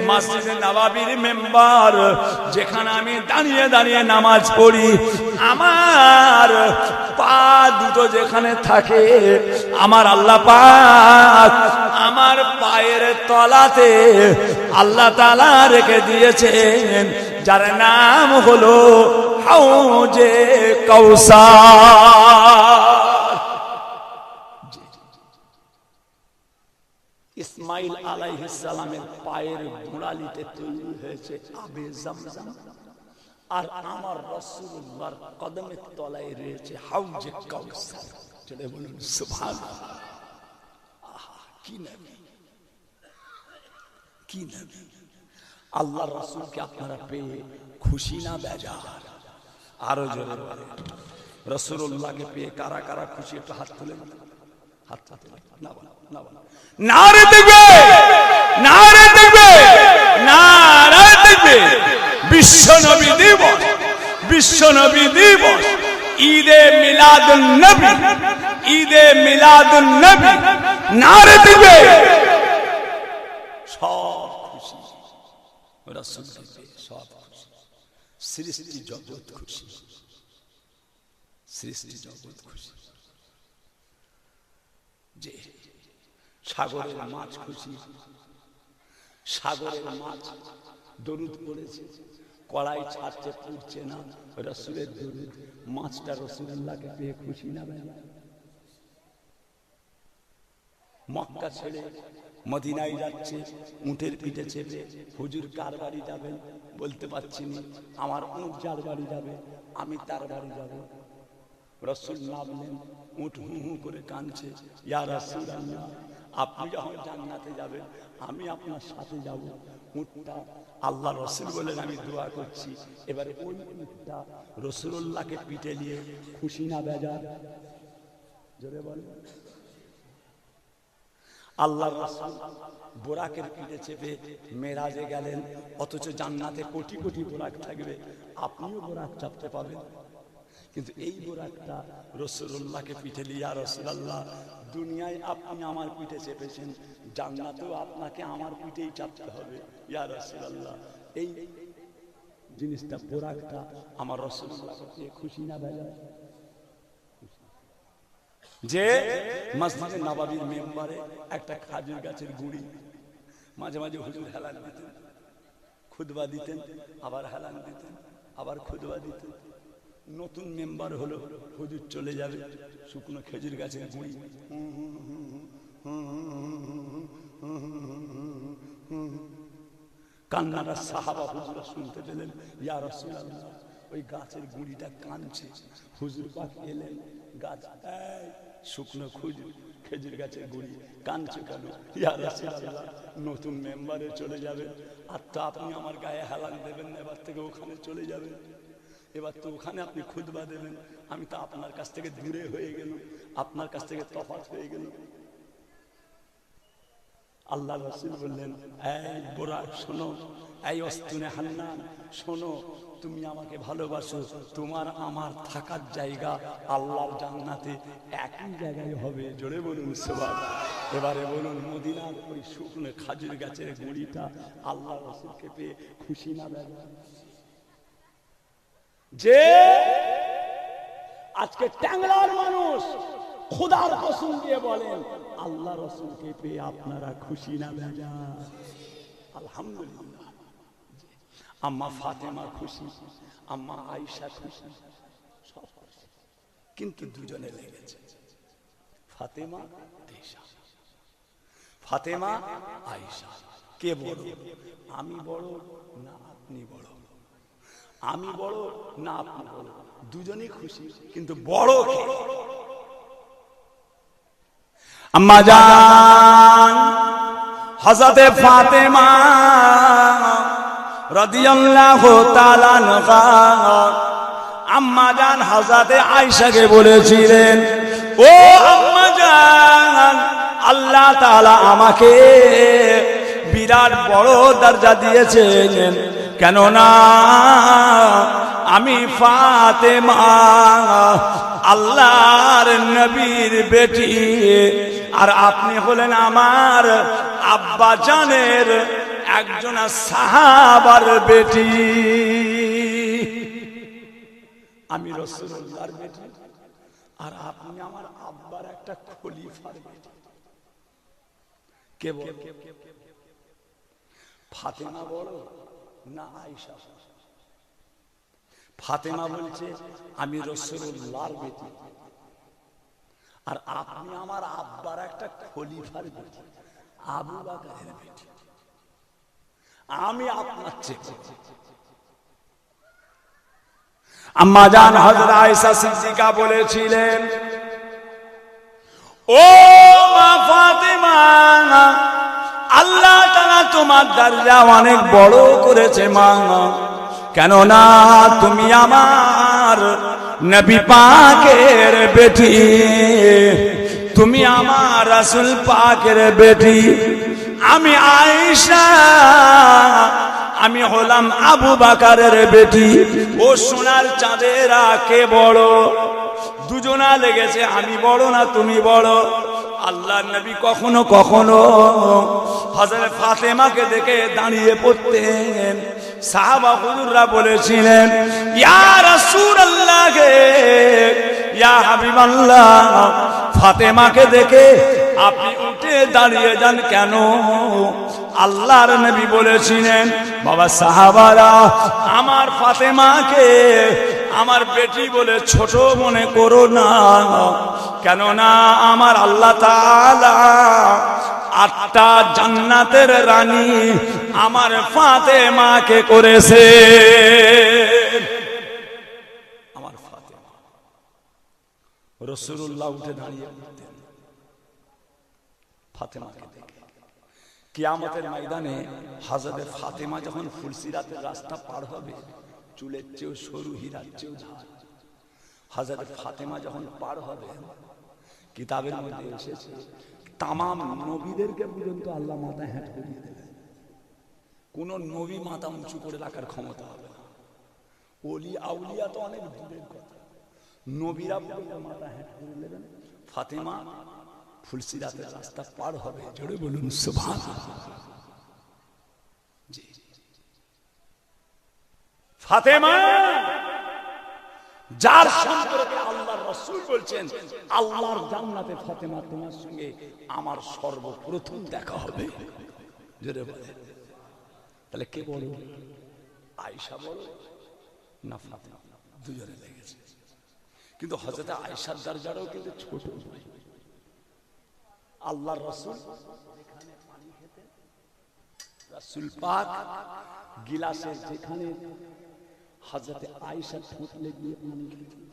মসজিদে নববীর মেম্বার যেখানে আমি দাঁড়িয়ে দাঁড়িয়ে নামাজ পড়ি, আমার পা দুটো যেখানে থাকে আমার আল্লাহ পাক আমার পায়ের তলাতে আল্লাহ তাআলা রেখে দিয়েছেন, যার নাম হলো হাউজে কাউসার। ইসমাইল আলাইহিস সালামের পায়ের গোড়ালিতে তৈরি হয়েছে আবে জামজাম, আর আমার রাসূলুল্লাহর কদমের তলায় রয়েছে হাউজে কাউসার। চলে বলুন সুবহানাল্লাহ। কি নবী, কি নবী! আল্লাহর রাসূলকে আপনারা পেয়ে খুশি না বেজার? আরো জোরে বলেন, রাসূলুল্লাহকে পেয়ে কারা কারা খুশি? একটু হাত তুলে হাত তুলে না বলো, না বলো, নারে দেখবে, নারে দেখবে, নারে দেখবে। বিশ্ব নবী দিবস, বিশ্ব নবী দিবস, ঈদে মিলাদুন নবী, ঈদে মিলাদুন নবী, নারে দেখবে। সব খুশি রাসূলকে পেয়ে, সব খুশি, সৃষ্টি জগৎ খুশি, সৃষ্টি জগৎ খুশি। যে সাগরের মাছ খুশি, সাগরের মাছ দরুদ পড়েছে, কড়াই ছাড়ছে পুড়ছে না, রাসূলের দরুদ। মাছটা রাসূলুল্লাহকে পেয়ে খুশি না ভাই? মক্কা ছেড়ে মদিনায় যাচ্ছে, উটের পিঠে চেপে। হুজুর কার বাড়ি যাবেন? বলতে পারছি না। আমার উট যার বাড়ি যাবে আমি তার বাড়ি যাব। রাসূল নামলেন, উট হু হু করে কাঁদছে, ইয়া রাসূলুল্লাহ, আপনি যখন জান্নাতে যাবেন আমি আপনার সাথে যাব। উটটা আল্লাহ রাসূল বলেন আমি দোয়া করছি। এবারে ওই উটটা রাসূলুল্লাহকে পিঠে নিয়ে খুশি না বেজার? জোরে বলেন। আল্লাহর রাসূল বোরাকের পিঠে চেপে মেরাজে গেলেন, অথচ জান্নাতে কোটি কোটি বোরাক থাকবে, আপনিও বোরাক চাপতে পাবেন। কিন্তু এই বোরাকটা রাসূলুল্লাহকে পিঠে নিয়ে, ইয়া রাসূলুল্লাহ, দুনিয়ায় আপনি আমার পিঠে চেপেছেন, জান্নাতেও আপনাকে আমার পিঠেই চাপতে হবে, ইয়া রাসূলুল্লাহ। এই জিনিসটা, বোরাকটা আমার রাসূলুল্লাহকে পেয়ে খুশি না বেজার? যে মসজিদে নববীর মেম্বারে একটা খাজুর গাছের গুঁড়ি, মাঝে মাঝে হুজুর হেলান দিতেন, খুতবা দিতেন, আবার হেলান দিতেন, আবার খুতবা দিতেন। নতুন মেম্বার হলো, হুজুর চলে যাবে, শুকনো খেজুর গাছের গুঁড়ি কান্নাটা সাহাবা হুজুরা শুনতে পেলেন, ইয়া রাসূলুল্লাহ, ওই গাছের গুঁড়িটা কাঁদছে। হুজুর পাক এলেন, গাছ শুকনো খেজুর গাছের গুঁড়ি কাঁদছে কেন? ইয়া রাসূলুল্লাহ, নতুন মেম্বারে চলে যাবে, আর তো আপনি আমার গায়ে হেলান দেবেন না, এবার থেকে ওখানে চলে যাবেন, এবার তো ওখানে আপনি খুতবা দেবেন, আমি তো আপনার কাছ থেকে দূরে হয়ে গেলাম, আপনার কাছ থেকে তফাৎ হয়ে গেল। আল্লাহ রাসূল বললেন, এই বোরাক শোনো, এই অস্তুনে হান্নান শোনো, তুমি আমাকে ভালোবাসো, তোমার আমার থাকার জায়গা আল্লাহর জান্নাতে একই জায়গায় হবে। জোরে বলুন সুবহানাল্লাহ। এবারে বলুন, মদিনার ওই শুকনো খাজুর গাছের গুঁড়িটা আল্লাহ রাসূলকে পেয়ে খুশি না বেজার? যে আজকে ট্যাংরার মানুষ খোদার কসম দিয়ে বলেন, আল্লাহ রাসূলকে পেয়ে আপনারা খুশি না বেজার? আলহামদুলিল্লাহ। আম্মা ফাতেমা খুশি, আম্মা আয়েশা খুশি, সব খুশি, কিন্তু দুজনে লেগেছে, ফাতেমা আয়েশা, ফাতেমা আয়েশা। কে বড়? আমি বড় না আপনি বড়? আমি বড় না আপনি বড়? দুজনেই খুশি, কিন্তু বড় কে? আম্মা জান হযরতে ফাতেমা রাদিয়াল্লাহু তাআলা আনহা আম্মা জান হযরতে আয়েশাকে বলেছিলেন, ও আম্মা জান, আল্লাহ তাআলা আমাকে বিরাট বড় দরজা দিয়েছেন, কেননা আমি ফাতেমা আল্লাহর নবীর বেটি, আর আপনি হলেন আমার আব্বা জানের একজন সাহাবার বেটি। আমি রাসূলুল্লাহর বেটি, আর আপনি আমার আব্বার একটা খলিফার বেটি। কে বল? ফাতেমা বড় না আয়েশা? ফাতেমা বলছে আমি রাসূলুল্লাহর বেটি, আর আপনি আমার আব্বার একটা খলিফার বেটি, আবু বকরের বেটি, আমি আপনার চেয়ে। আম্মা জান হযরত আয়েশা সিদ্দিকা বলেছিলেন, ও মা ফাতেমা, আল্লাহ তাআলা তোমার দরজা অনেক বড় করেছে মা, কেননা তুমি আমার নবী পাকের বেটি, তুমি আমার রাসূল পাকের বেটি। আমি আয়েশা, আমি হলাম আবু বকরের বেটি। ও সোনার চাঁদেরা, কে বড়? দুজনা লেগেছে, আমি বড় না তুমি বড়? আল্লাহর নবী কখনো কখনো হযরত ফাতেমাকে দেখে দাঁড়িয়ে পড়তেন। সাহাবা হুজুররা বলেছিলেন, ইয়া রাসূলুল্লাহ, ইয়া হাবিবাল্লাহ, ফাতেমাকে দেখে আপনি উঠে দাঁড়িয়ে যান কেন? আল্লাহর নবী বলেছিলেন, বাবা সাহাবারা, আমার ফাতেমাকে আমার বেটি বলে ছোট মনে করো না, কেননা আমার আল্লাহ তাআলা 8টা জান্নাতের রানী আমার ফাতেমাকে করেছে। আমার ফাতেমা। রাসূলুল্লাহ উঠে দাঁড়িয়ে বলতেন ফাতেমাকে দেখে। কিয়ামতের ময়দানে হযরত ফাতেমা যখন ফুলসিরাতের রাস্তা পার হবে, চুলের চেয়েও সরু, হীরার চেয়েও ধার, হযরত ফাতেমা যখন পার হবে, কিতাবের মধ্যে এসেছে তামাম নবীদেরকে পর্যন্ত আল্লাহ মাথা হেঁট করিয়ে দেবেন। কোন নবী মাথা উঁচু করে রাখার ক্ষমতা হবে না। ওলি আউলিয়া তো অনেক দূরের কথা, নবীরা পর্যন্ত মাথা হেঁট করে নেবেন। ফাতেমা ফুলসিরাতের রাস্তা পার হবে, জোরে বলুন সুবহানাল্লাহ। জি, ফাতেমা, যার সম্পর্কে আল্লাহর রাসূল বলছেন, আল্লাহর জান্নাতে ফাতেমা তোমার সঙ্গে আমার সর্বপ্রথম দেখা হবে। জোরে বলেন। তাহলে কে বড়? আয়েশা বড় না ফাতেমা? দুজনে লেগেছে, কিন্তু হযরত আয়েশার দরজাটাও কিন্তু ছোট। আল্লাহর রাসূল যেখানে পানি খেতেন, রাসূল পাক গিলাসে যেখানে হযরত আয়েশা ঠোঁট লাগিয়ে পানি খেতেন,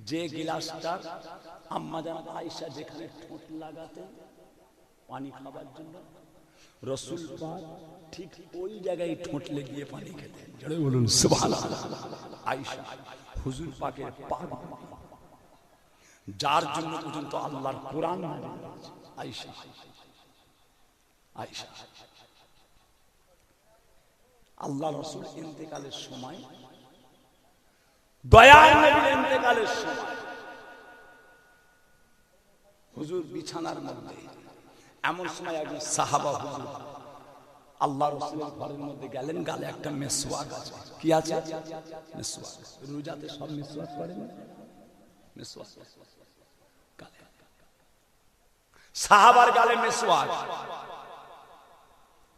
যে গিলাসটা আম্মা জান আয়েশা যেখানে ঠোঁট লাগাতেন পানি খাবার জন্য, রাসূল পাক ঠিক ওই জায়গায় ঠোঁট লাগিয়ে পানি খেতেন। জোরে বলুন সুবহানাল্লাহ। আয়েশা হুজুর পাকের পাক, যার জন্য পর্যন্ত আল্লাহর কোরআন নাযিল হয়েছে। আয়েশা, আয়েশা। আল্লাহ রাসূল ইন্তেকালের সময়, দয়ার নবীর ইন্তেকালের সময়, হুজুর বিছানার মধ্যে, এমন সময় একজন সাহাবা হুজুর আল্লাহ রাসূলের ঘরের মধ্যে গেলেন, গালে একটা মেসওয়াক আছে। কি আছে? মেসওয়াক। রোজাতে সব মেসওয়াক করেন, মেসওয়াক গালে। সাহাবার গালে মেসওয়াক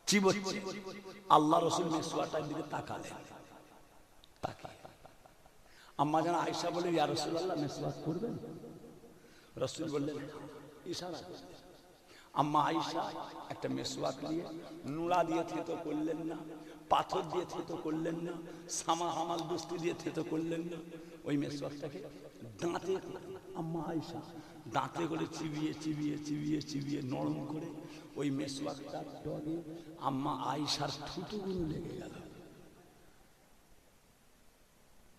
চিবোচ্ছে। আল্লাহ রাসূল মেসওয়াকটার দিকে তাকালেন, তাকিয়ে আম্মা জান আয়েশা বলে, ইয়া রাসূলুল্লাহ, মেসওয়াক করবেন? রাসূল বললেন ইশারা করে। আম্মা আয়েশা একটা মেসওয়াক নিয়ে নুড়া দিয়ে থেতো করলেন না, পাথর দিয়ে থেতো করলেন না, সামা হামাল বস্তু দিয়ে থেতো করলেন না, ওই মেসওয়াকটাকে দাঁতে, আম্মা আয়েশা দাঁতে করে চিবিয়ে চিবিয়ে চিবিয়ে চিবিয়ে নরম করে ওই মেসওয়াকটার ডগে আম্মা আয়েশার থুতুগুলো লেগে গেল।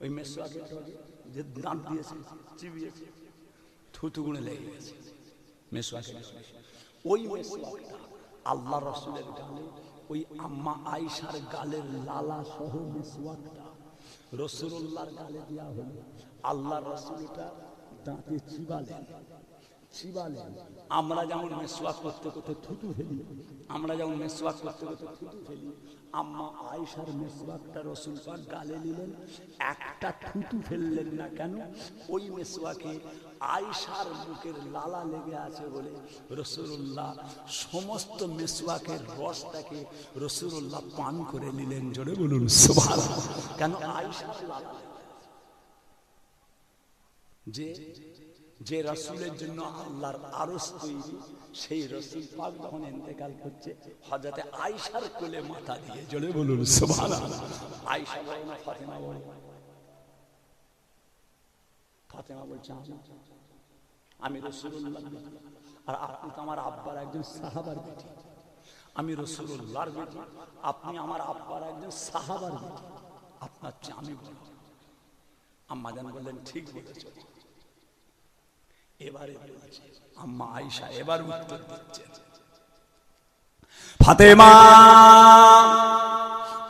ওই মেসওয়াকের ডগে যে দাঁত দিয়েছে চিবিয়েছে, থুতুগুলো লেগে গেছে মেসওয়াকের। ওই মেসওয়াকটা আল্লাহ রাসূলের গালে, ওই আম্মা আয়েশার গালের লালা সহ মেসওয়াকটা রাসূলুল্লাহর গালে দেয়া হলো। আল্লাহ রাসূলটা দাঁতে চিবালেন, চিবালেন। আমরা যেমন মেসওয়াক করতে করতে থুতু ফেলি, আমরা যেমন মেসওয়াক করতে করতে থুতু ফেলি, আম্মা আয়েশার মেসওয়াকটা রাসূল পাক গালে নিলেন, একটা থুতু ফেললেন না। কেন? ওই মেসওয়াকে আয়েশার মুখের লালা লেগে আছে বলে রাসূলুল্লাহ সমস্ত মেসওয়াকের রসটাকে রাসূলুল্লাহ পান করে নিলেন। জোরে বলুন সুবহানাল্লাহ। কেন? আয়েশার লালা। যে রাসূলের জন্য আল্লাহর আরশ তৈরি, সেই রাসূল পাক যখন ইন্তেকাল করছে হযরতে আয়েশার কোলে মাথা দিয়ে। জোরে বলুন সুবহানাল্লাহ। আয়েশা বলে না ফাতেমা বলে? ফাতেমা বলছে আমি রাসূলুল্লাহর বেটি, আর আপনি তো আমার আব্বার একজন সাহাবার বেটি। আমি রাসূলুল্লাহর বেটি, আপনি আমার আব্বার একজন সাহাবার বেটি, আপনার চেয়ে আমি বড়। আম্মা জান বললেন ঠিক বলেছ। এবারে বলছে আম্মা আয়েশা এবার উত্তর দিচ্ছেন, ফাতেমা,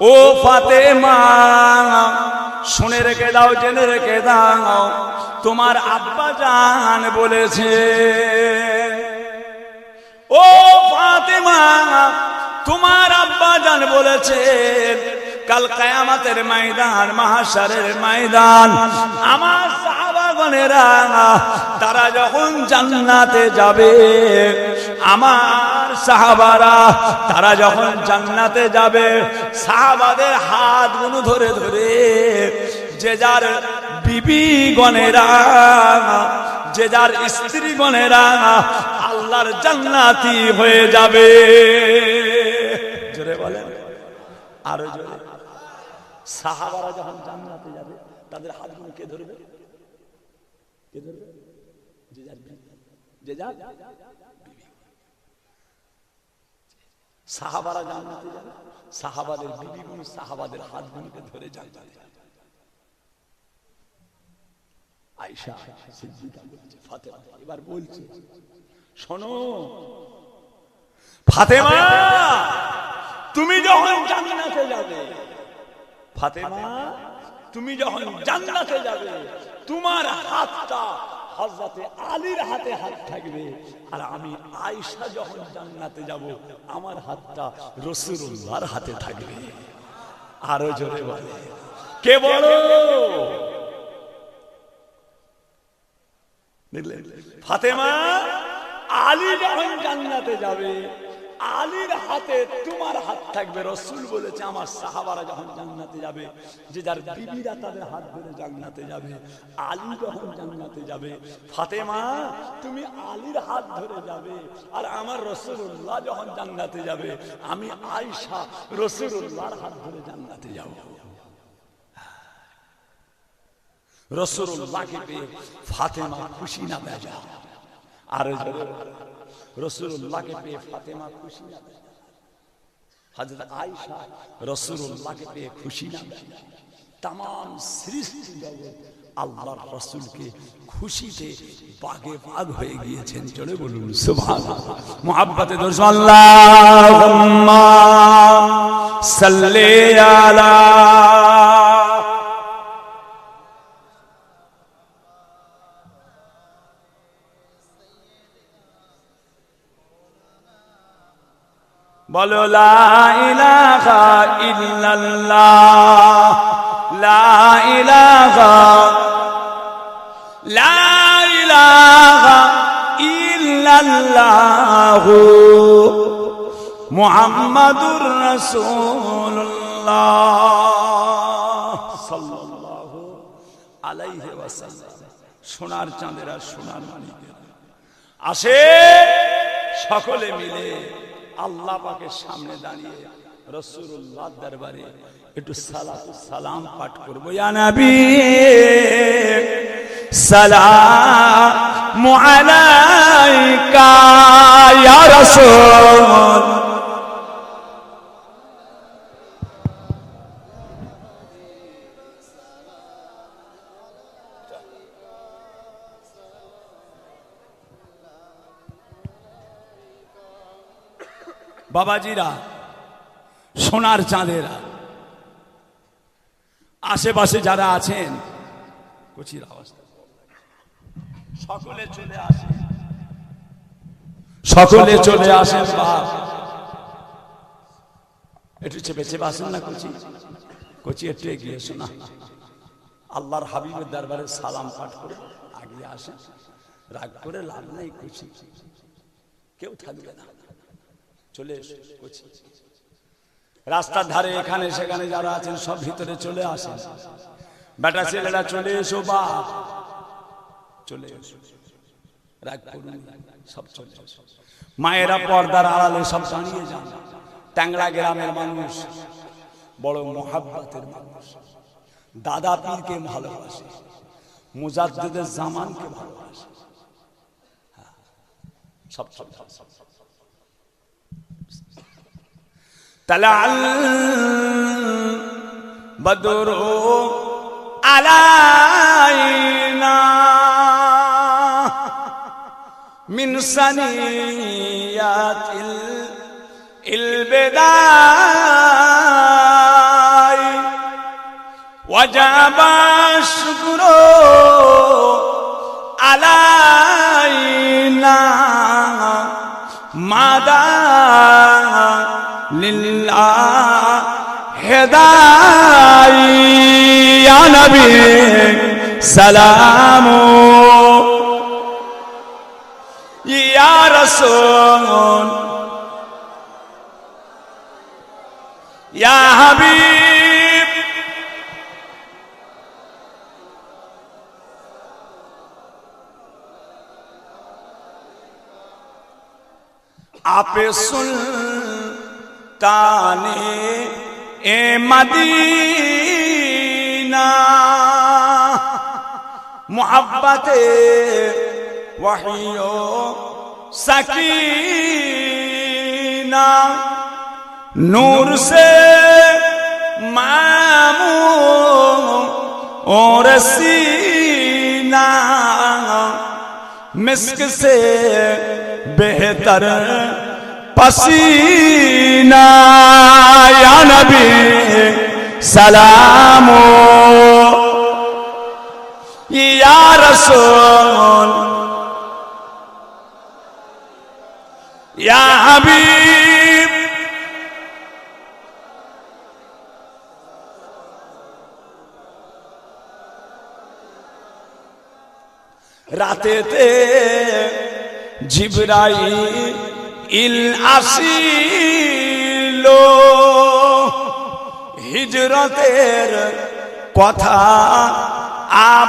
ও ফাতেমা, শুনে রেখে দাও, জেনে রেখে দাও, তোমার আব্বা জান বলেছে, ও ফাতেমা, তোমার আব্বা জান বলেছে কাল কিয়ামতের ময়দান, মাহশারের ময়দান, আমার সাহাবাগণেরা তারা যখন জান্নাতে যাবে, আমার সাহাবারা তারা যখন জান্নাতে যাবে, সাহাবাদের হাতগুলো ধরে ধরে যে যার বিবি গণেরা, যে যার স্ত্রী গণেরা আল্লাহর জান্নাতি হয়ে যাবে। জোরে বলেন, আরো জোরে। সাহাবারা যখন জান্নাতে যাবে তাদের হাতগুলো কে ধরবে? কে ধরবে? যে যার যে যার সাহাবারা জান্নাতে যাবে, সাহাবাদের বিবিগুলো সাহাবাদের হাতগুলোকে ধরে জান্নাতে যাবে। আয়েশা সিদ্দিকা বলছে ফাতেমা, এবার বলছে শোনো ফাতেমা, তুমি যখন জান্নাতে যাবে, ফাতেমা তুমি যখন জান্নাতে যাবে, তোমার হাতটা হযরতে আলীর হাতে হাত থাকবে, আর আমি আয়েশা যখন জান্নাতে যাব আমার হাতটা রাসূলুল্লাহর হাতে থাকবে। আরো জোরে বলে, কে বলো? ফাতেমা, আলী যখন জান্নাতে যাবে আলীর হাতে তোমার হাত থাকবে। রাসূল বলেছে আমার সাহাবারা যখন জান্নাতে যাবে, যে যার বিবিরা তাদের হাত ধরে জান্নাতে যাবে, আলী যখন জান্নাতে যাবে, ফাতেমা তুমি আলীর হাত ধরে যাবে, আর আমার রাসূলুল্লাহ যখন জান্নাতে যাবে আমি আয়েশা রাসূলুল্লাহর হাত ধরে জান্নাতে যাব। রাসূলুল্লাহকে পেয়ে ফাতেমা খুশি না বেজা? আর রাসূলুল্লাহকে পেয়ে ফাতেমা খুশি না বেজা? হযরত আয়েশা রাসূলুল্লাহকে পেয়ে খুশি না বেজা? तमाम সৃষ্টি জগৎ আল্লাহর রাসূলকে খুশিতে বাগে বাগ হয়ে গিয়েছেন। চলে বলুন সুবহানাল্লাহ। মুহাব্বতে দরুদ আল্লাহুম্মা সাল্লি আলা বলো লা ইলাহা ইল্লাল্লাহ, লা ইলাহা, লা ইলাহা ইল্লাল্লাহ মুহাম্মাদুর রাসূলুল্লাহ সাল্লাল্লাহু আলাইহি ওয়াসাল্লাম। সোনার চাঁদেরা, সোনার মানিকেরা আসে, সকলে মিলে আল্লাহ পাকের সামনে দাঁড়িয়ে রাসূলুল্লাহর দরবারে একটু সালাতু সালাম পাঠ করব। ইয়া নবী সালামু আলাইকা ইয়া রাসূল, বাবাজিরা, সোনার চাঁদেরা, আশেপাশে যারা আছেন, কচির অবস্থা, সকলে চলে আসে। সকলে চলে আসেন বাপ, একটু চেপে চেপে আসেন না কচি, কচি একটু এগিয়ে এসো না, আল্লাহর হাবিবের দরবারে সালাম পাঠ করে আগিয়ে আসেন, রাগ করে লাভ নেই, কচি কেউ থাকবে না, চলে এসো কচি। রাস্তার ধারে এখানে সেখানে যারা আছেন সব ভিতরে চলে আসেন, বেটা ছেলেরা চলে এসো বাপ, চলে এসো, রাগ করুন, সব চলে এসো। মায়েরা পর্দার আড়ালে সব দাঁড়িয়ে যান। ট্যাংরা গ্রামের মানুষ বড় মোহাব্বতের মানুষ, দাদা পীরকে ভালোবাসে, মুজাদ্দিদের জামানকে ভালোবাসে, সব সব সব তালাল বদরু আলাইনা মিন সানিয়াতিল ইলবিদাই ওয়াজাবা শুকরু আলাইনা মাদা লিল্লাহ হেদাই ইয়া নবী সালামু ইয়া রাসূল ইয়া হাবিব আপে সুলতানে এ মদিনা মুহাব্বতে ওয়াহিয়ো सकीना नूर से मामू और सीना मिस्क से बेहतर पसीना या नबी सलामो या रसूल या हबीब रातेते जिब्राइल आसिलो हिजरतेर कथा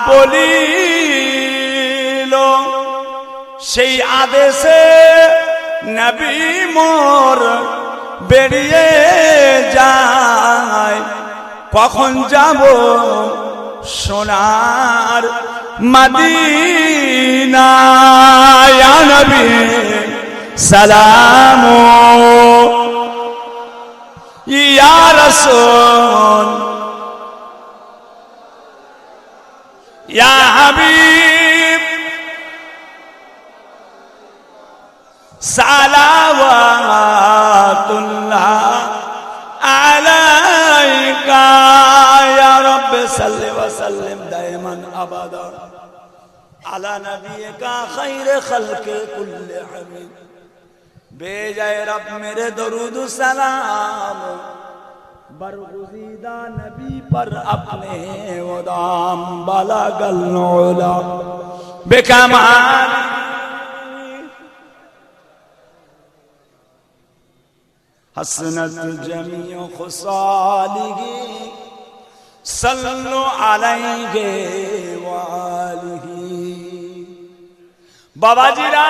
बलिलो সেই আদেশে নবী মোর বেরিয়ে যায় কখন যাব সোনার মদিনা ইয়া নবী সালামু ইয়া রাসূল ইয়া হাবিব সালাওয়াতুল্লাহ আলাইকা ইয়া রব্বি সাল্লি ওয়া সাল্লিম দাইমান আবাদা আলা নবিয়িকা খায়রে খালকে কুল্লি হাবিব বেজায় রব মেরে দরুদ সালাম बरगुज़ीदा नबी पर अपने उदाम बलगल उला बेकमाल हसनत जमीअ खुसालिही सल्लु अलैहि वालिही बाबाजीरा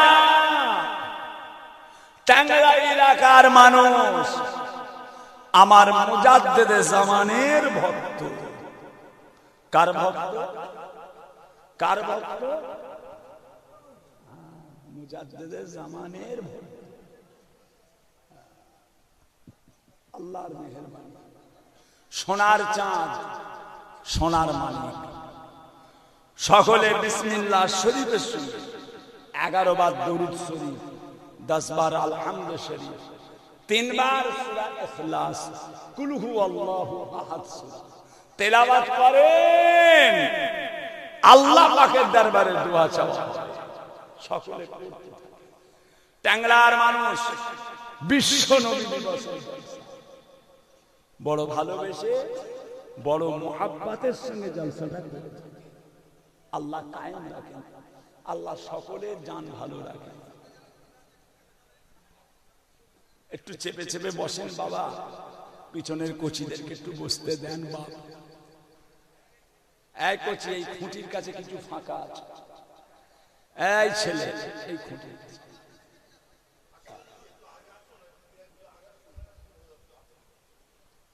টাঙ্গাইল এলাকার মানুষ আমার মুজাদ্দিদে জামানের ভক্ত কার ভক্ত কার ভক্ত মুজাদ্দিদে জামানের ভক্ত আল্লাহর মেহেরবানি সোনার চাঁদ সোনার মালিক সকলে বিসমিল্লাহ শরীফের সঙ্গে 11 বার দরুদ শরীফ 10 বার আলহামদু শরীফ 3 বার সূরা ইখলাস কুল হুয়াল্লাহু আহাদ সূরা তেলাওয়াত করেন আল্লাহ পাকের দরবারে দোয়া চাওয়া সকলে ট্যাংরার মানুষ বিশ্ব নবী দিবসে বড় ভালোবেসে বড় মুহাব্বতের সঙ্গে জলসাটা করেছে। আল্লাহ কায়েম রাখেন, আল্লাহ সকলের জান ভালো রাখেন। একটু চেপে চেপে বসেন বাবা, পিছনের কচিদেরকে একটু বসতে দেন বাবা। এই কচি, এই খুঁটির কাছে কিছু ফাঁকা আছে, এই ছেলে এই খুঁটির কাছে।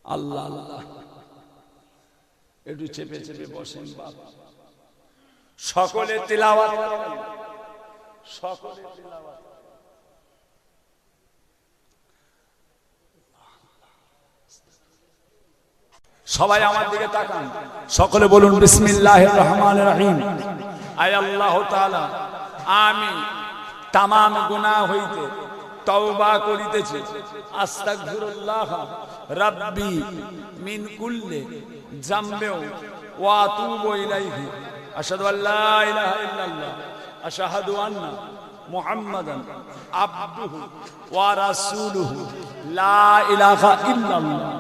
আল্লাহ আল্লাহ, একটু চেপে চেপে বসেন বাবা। সকলে তিলাওয়াত করেন, সকলে তিলাওয়াত। সবাই আমার দিকে তাকান, সকলে বলুন বিসমিল্লাহির রহমানির রহিম। আয় আল্লাহ তাআলা, আমি তামাম গুনাহ হইতে তওবা করিতেছি। আস্তাগফিরুল্লাহ রাব্বি মিন কুল্লি যামবি ওয়া আতুবু ইলাইহি। আশহাদু আল্লা ইলাহা ইল্লাল্লাহ, আশহাদু আন্না মুহাম্মাদান আবদুহু ওয়া রাসূলুহু, লা ইলাহা ইল্লাল্লাহ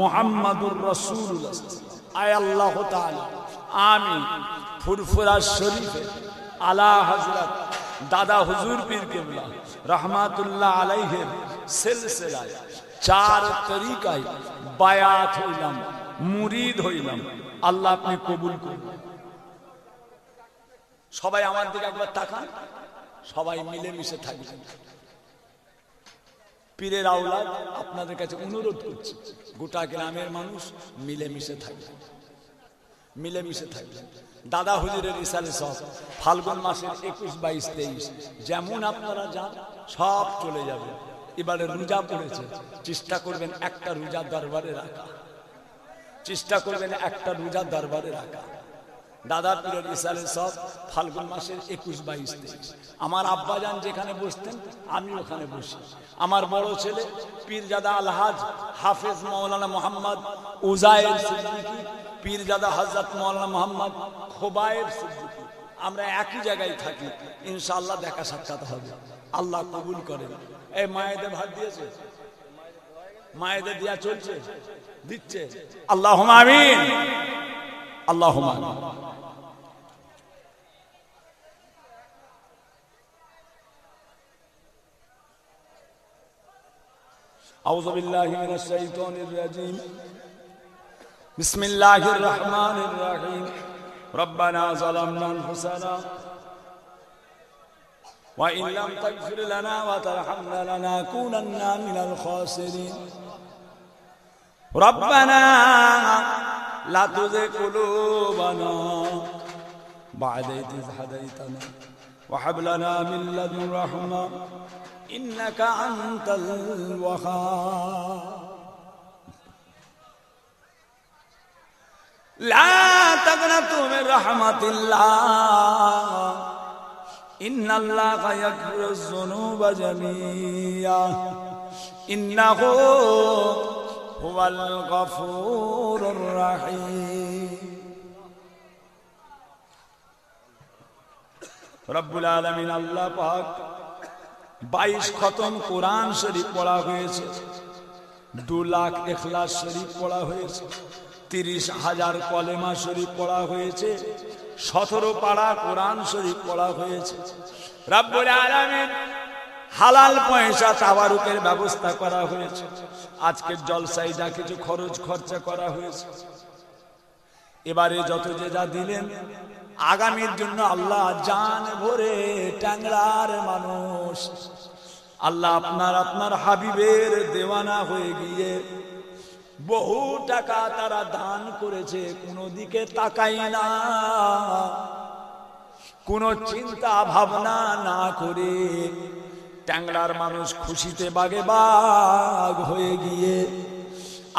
মুহাম্মাদুর রাসূলুল্লাহ। আয় আল্লাহ তাআলা, আমি ফুরফুরা শরীফে আলা হযরত দাদা হুজুর পীর কেবলা রহমাতুল্লাহ আলাইহির সিলসিলায় 4 তরিকায় বায়াত হইলাম, মুরিদ হইলাম। আল্লাহ আপনি কবুল করুন। সবাই আমার দিকে একবার তাকান, সবাই মিলেমিশে থাকবেন। পীরের আওলাদ আপনাদের কাছে অনুরোধ করছি, গোটা গ্রামের মানুষ মিলেমিশে থাকবেন, মিলেমিশে থাকবেন। দাদা হুজুরের ইসালে সব ফাল্গুন মাসের 21, 22, 23 যেমন আপনারা যান সব চলে যাবে। এবারে রোজা পড়েছে, চেষ্টা করবেন একটা রোজা দরবারে রাখা, চেষ্টা করবেন একটা রোজা দরবারে রাখা। দাদা পীরের ইসালে সব ফাল্গুন মাসের 21, 22, 23 আমার আব্বাজান যেখানে বসতেন আমি ওখানে বসি। আমার বড় ছেলে পীরজাদা আলহাজ হাফেজ মাওলানা মোহাম্মদ উজায়ের সিদ্দিকী, পীরজাদা হযরত মাওলানা মোহাম্মদ খোবায়ের সিদ্দিকী, আমরা একই জায়গায় থাকি। ইনশাআল্লাহ দেখা সাক্ষাৎ হবে, আল্লাহ কবুল করেন। এই মায়েদের ভাত দিয়েছে, মায়েদের দিয়া চলছে, দিচ্ছে। আল্লাহুম্মা আমিন, আল্লাহুম্মা আমিন। আউযু বিল্লাহি মিনাশ শাইতানির রাজীম। বিসমিল্লাহির রহমানির রহিম। রব্বানা যালামনা আনফুসানা ওয়া ইন লাম তাগফির লানা ওয়া তারহামনা লানাকুনান্না মিনাল খাসিরিন। রব্বানা লা তুযিগ কুলুবানা বা'দা ইয হাদাইতানা ওয়া হাব লানা মিন লাদুন রাহমা ইন্নাকা আনতাল ওয়াহ্হাব। লা তাগনাতু মির রাহমাতিল্লাহ ইন্নাল্লাহা ইয়াগফিরুয যুনুবা জামিআ ইন্নাহু হুয়াল গফুরুর রাহিম। রব্বুল আলামিন আল্লাহ পাক 22 খতম কোরআন শরীফ পড়া হয়েছে, 2 লাখ ইখলাস শরীফ পড়া হয়েছে, 30,000 কলেমা শরীফ পড়া হয়েছে, 17 পারা কোরআন শরীফ পড়া হয়েছে। রব্বুল আলামিন হালাল পয়সা তাবারুকের ব্যবস্থা করা হয়েছে। আজকের জলসায় যা কিছু খরচ খরচা করা হয়েছে, এবারে যত যে যা দিলেন আগামীর জন্য আল্লাহ জান ভরে ট্যাংরার মানুষ আল্লাহ আপনার হাবিবের দেওয়ানা হয়ে গিয়ে বহু টাকা তারা দান করেছে, কোনো দিকে তাকাই না, কোনো চিন্তা ভাবনা না করে ট্যাংরার মানুষ খুশিতে বাগে বাগ হয়ে গিয়ে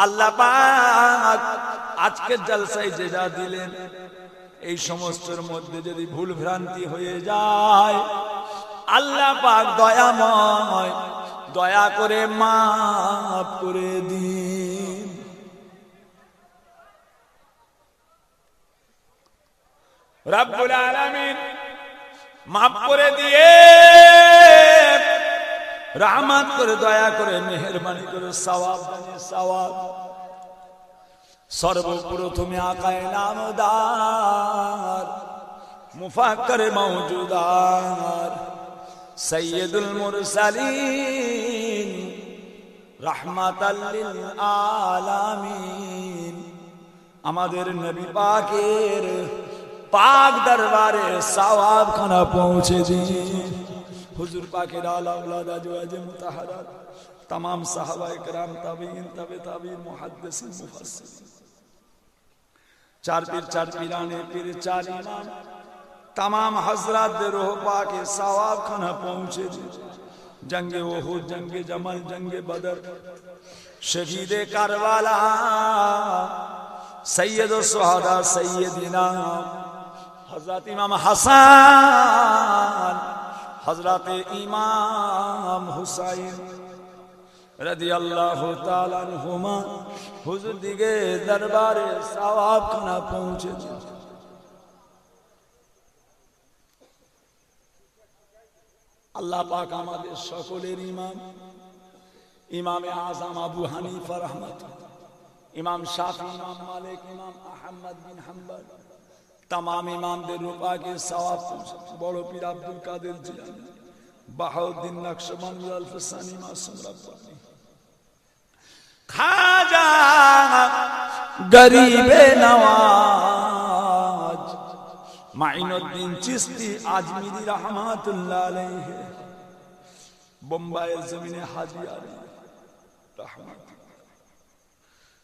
আল্লাহ পাক আজকের জলসায় যে যা দিলেন এই সমস্তর মধ্যে যদি ভুল ভ্রান্তি হয়ে যায় আল্লাহ পাক দয়াময়, দয়া করে মাফ করে দিন। রব্বুল আলামিন মাফ করে দিয়ে रहमत करे दया करे मेहरबानी करे सवाब दाने सवाब सर्वप्रथमे आकाए नामदार मुफक्कर मौजूदार सैयदुल मुरसलीन रहमताल लिल आलामीन আমাদের নবী পাকের পাক দরবারে সওয়াব খানা পৌঁছে দিন হুজুর পাকের আলা আওলাদ আজওয়াজ মুতাহারাত तमाम সাহাবায়ে কেরাম তাবিঈন তবে তাবিঈন মুহাদ্দিসিন মুফাসসিরিন चार पीर चार पीराने पीर चार इमाम तमाम हजरत दे रूह पाक सवाब खाना पहुंचे जंगे ओहुद जंगे जमल जंगे बदर शहीद करबला सैयद सुहादा सैयदिना हजरत इमाम हसन हजरत इमाम हुसैन रदियल्लाहु ताला अन्हुमा हुजूर दिगे दरबारे सवाब खाना पहुंचे अल्लाह पाक आमादेर सकलेर इमाम इमाम आजम अबू हनीफा रहमतुल्लाह इमाम शाफी इमाम मालिक इमाम अहमद बिन हम्बल तमाम इमामদের রূপা के सवाब पहुंचे बड़ पीर अब्दुल कादिर जिलानी बाहुद्दीन नक्शबंदी अल्फसानी मासूम रब्बानी खाजा गरीबे नवाज माइनुद्दीन चिश्ती आजमीरी रहमतुल्लाह अलैहि बोम्बाईर जमीने हाजी आली रहमत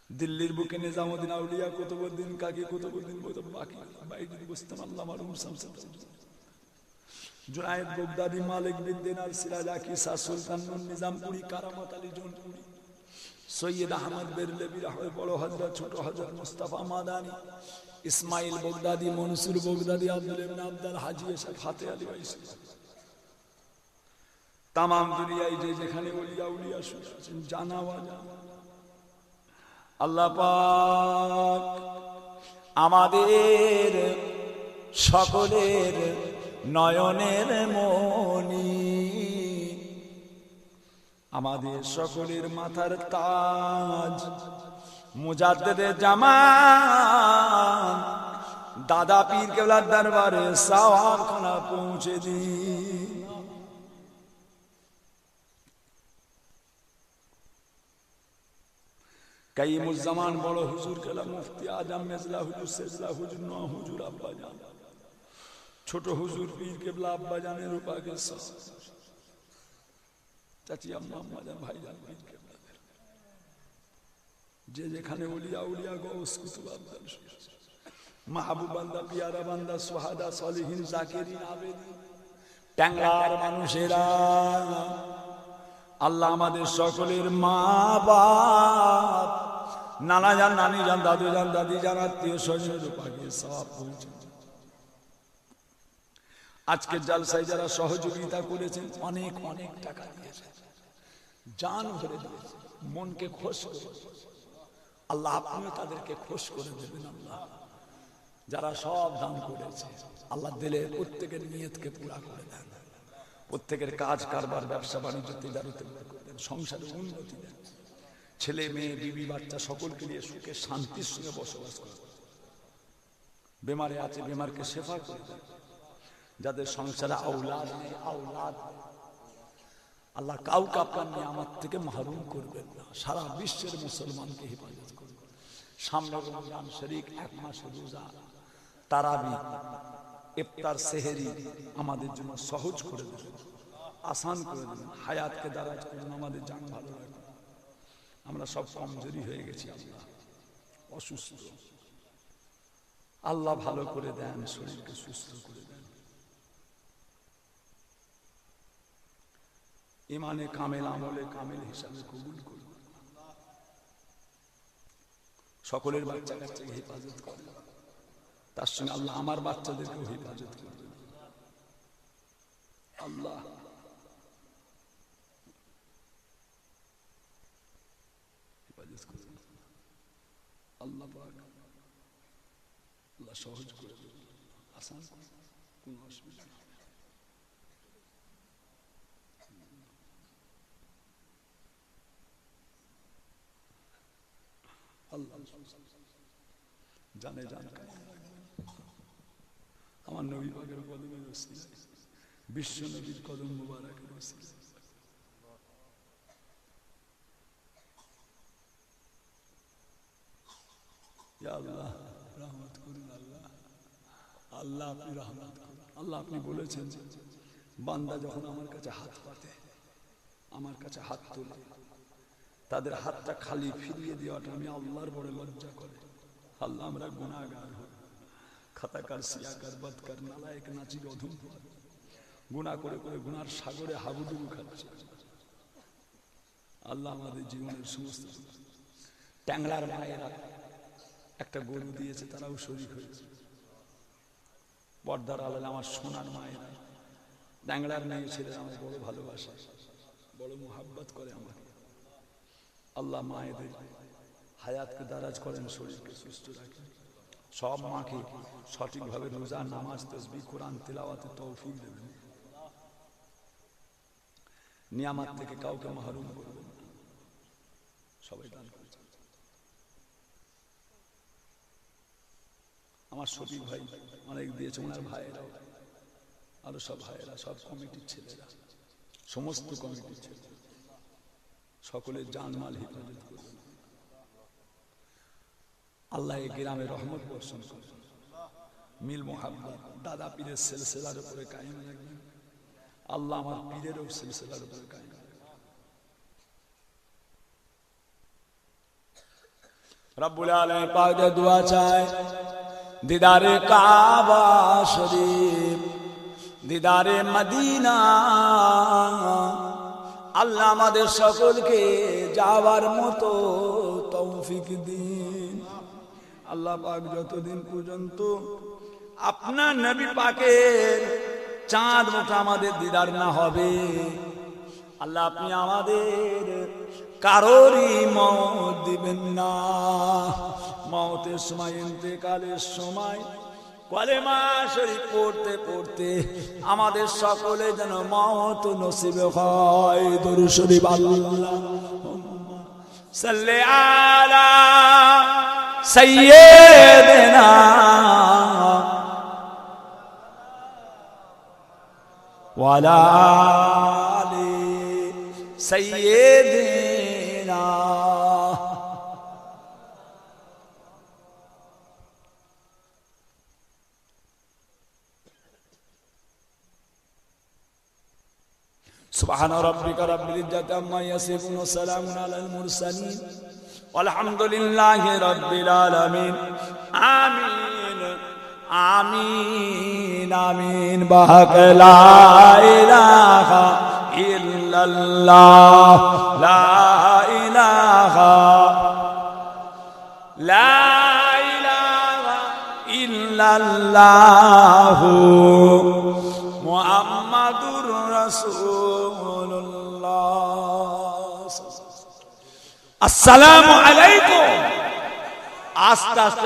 दिल्लीर बुके निजामुद्दीन आउलिया कुतुबुद्दीन काकी कुतुबुद्दीन बाकी बाईदी बुस्तान अल्लाह मालूम समसद जुनायद बगदादी मालिक बिन दिनार सिराजाकी सा सुल्तान निजामपुरी करामत अली जौनपुरी सैयद अहमद बेरलवी रहमत बड़ो हजरत छोटो हजरत मुस्तफा मादानी इस्माइल बगदादी मंसूर बगदादी अब्दुल इब्न अब्दुल हाजी एसब हाते अली वाइसी तमाम दुनियाय जे जेखाने ओलिया उलिया শুনেছেন জানা ওয়াজানা আল্লাহ পাক আমাদের সকলের নয়নের মনি আমাদের সকলের মাথার তাজ মুজাদ্দিদে জামান দাদা পীর কেবলার দরবারে সওয়াব খানা পৌঁছে দিন কাইমুজ্জামান বড় হুজুর কেলা মুফতি আজম মেজলা হুজুর সেজলা হুজুর ন হুজুর আব্বা জান ছোট হুজুর পীর কেবলা আব্বা জানের রূপা के চাচি আম্মা আম্মা জান ভাই জান পীর কেবলাদের যে যেখানে ওলিয়া উলিয়া গৌস কুতুব আব্দাল মাহবুব বান্দা পিয়ারা বান্দা সুহাদা সলিহিন জাকিরিন আবেদিন ট্যাংরার মানুষেরা আল্লাহ আমাদের সকলের মা বাপ নানা জান নানি জান দাদু জান দাদি জান আত্মীয় স্বজনের রূপাকে সওয়াব পৌঁছে আজকে জলসায় যারা সহযোগিতা করেছেন অনেক অনেক টাকা দিয়েছেন জান ভরে দিয়েছেন মনকে খুশ করে আল্লাহ আপনিও তাদেরকে খুশ করে দেবেন আল্লাহ যারা সব দান করেছে আল্লাহ দিলের প্রত্যেকের নিয়তকে পুরা করে দেন প্রত্যেকের কাজ কারবার ব্যবসা বাণিজ্য তিজারতে দেন সংসারে উন্নতি দেন ছেলে মেয়ে বিবি বাচ্চা সকলকে নিয়ে সুখে শান্তির সঙ্গে বসবাস করেন বেমারে আছে বেমারকে শেফা করে দেন যাদের সংসারে আওলাদ নেই আওলাদ আল্লাহ কাউকে আপনার নিয়ামত থেকে মাহরুম করবেন না সারা বিশ্বের মুসলমানকে হেফাজত করবেন সামনে রমজান শরীফ এক মাস রোজা তারাবি ইফতার সেহরি আমাদের জন্য সহজ করে দেবেন আসান করে দেবেন হায়াতকে দারাজ করুন আমাদের জান ভালো রাখুন আমরা সব কমজোরি হয়ে গেছি আল্লাহ অসুস্থ আল্লাহ ভালো করে দেন শরীরকে সুস্থ করে দেন ইমানে কামেল আমলে কামেল হিসাবে কবুল করুন সকলের বাচ্চা কাচ্চাকে হেফাজত করেন তার সঙ্গে আল্লাহ আমার বাচ্চাদেরকেও হেফাজত করবেন আল্লাহ হেফাজত করবেন আল্লাহ পাক আল্লাহ সহজ করে দেবেন আসান কোনো অসুবিধা নেই আল্লাহ জানে আমার নবী পাকের কদমের ওসিলায়, বিশ্ব নবীর কদম মুবারকের ওসিলায় ইয়া আল্লাহ রহমত করুন। আল্লাহ আল্লাহ আপনি রহমত করুন। আল্লাহ আপনি বলেছেন যে বান্দা যখন আমার কাছে হাত পাতে, আমার কাছে হাত তোলে, তাদের হাতটা খালি ফিরিয়ে দেওয়াটা আমি আল্লাহর বড় লজ্জা করে। আল্লাহ আমরা গুনাহগার হই, খাতাকার, সিয়াকার, বদকার, নালায়েক, নাচির, অধম, গুনাহ করে করে গুনার সাগরে হাবুডুবু খাচ্ছে। আল্লাহ আমাদের জীবনের সমস্ত ট্যাংলার মায়েরা একটা গরু দিয়েছে, তারাও শরীক হয়েছে। পর্দার আড়ালে আমার সোনার মায়েরা, ট্যাংলার মেয়ে ছেলেরা আমার বড় ভালোবাসে, বড় মোহাব্বত করে আমাকে। আল্লাহ মায়েদের হায়াতকে দারাজ করেন, শরীরকে সুস্থ রাখেন। সব মাকে সঠিকভাবে রোজা, নামাজ, তাসবিহ, কোরআন তিলাওয়াতে তৌফিক দেবেন। নিয়ামত থেকে কাউকে মাহরুম করবেন না, সবাই দান করেছেন। আমার শফিক ভাই অনেক দিয়েছে, ওনার ভাইয়েরাও, আরো সব ভাইয়েরা, সব কমিটির ছেলেরা, সমস্ত কমিটির ছেলেরা, সকলের জানমাল হিফাজত করবেন। আল্লাহ এই গ্রামে রহমত বর্ষণ করেন, মিল মোহাব্বত দাদা পীরের সিলসিলার উপরে কায়েম রাখবেন। আল্লাহ আমার পীরেরও সিলসিলার উপরে কায়েম রাখবেন। রব্বুল আলামিন পাক দোয়া চায়, দিদারে কাবা শরীফ, দিদারে মদিনা। আল্লাহ আমাদের সকলকে যাওয়ার মতো তৌফিক দিন। আল্লাহ পাক যতদিন পর্যন্ত আপনার নবী পাকের চাঁদ মুখ আমাদের দিদার না হবে, আল্লাহ আপনি আমাদের কারোরই মওত দিবেন না। মওতের সময়, ইন্তেকালের সময় কলেমা শরীফ পড়তে পড়তে আমাদের সকলে যেন মওত নসিব হয়। দরুদ শরীফ আল্লাহুম্মা সাল্লি আলা সাইয়্যিদিনা ওয়া আলা আলি সাইয়্যিদিনা। سبحان ربك رب العزة عما يصفون وسلام على المرسلين والحمد لله رب العالمين آمين آمين آمين بحق لا إله إلا الله لا إله إلا الله محمد رسول الله। السلام عليكم। আস্তে আস্তে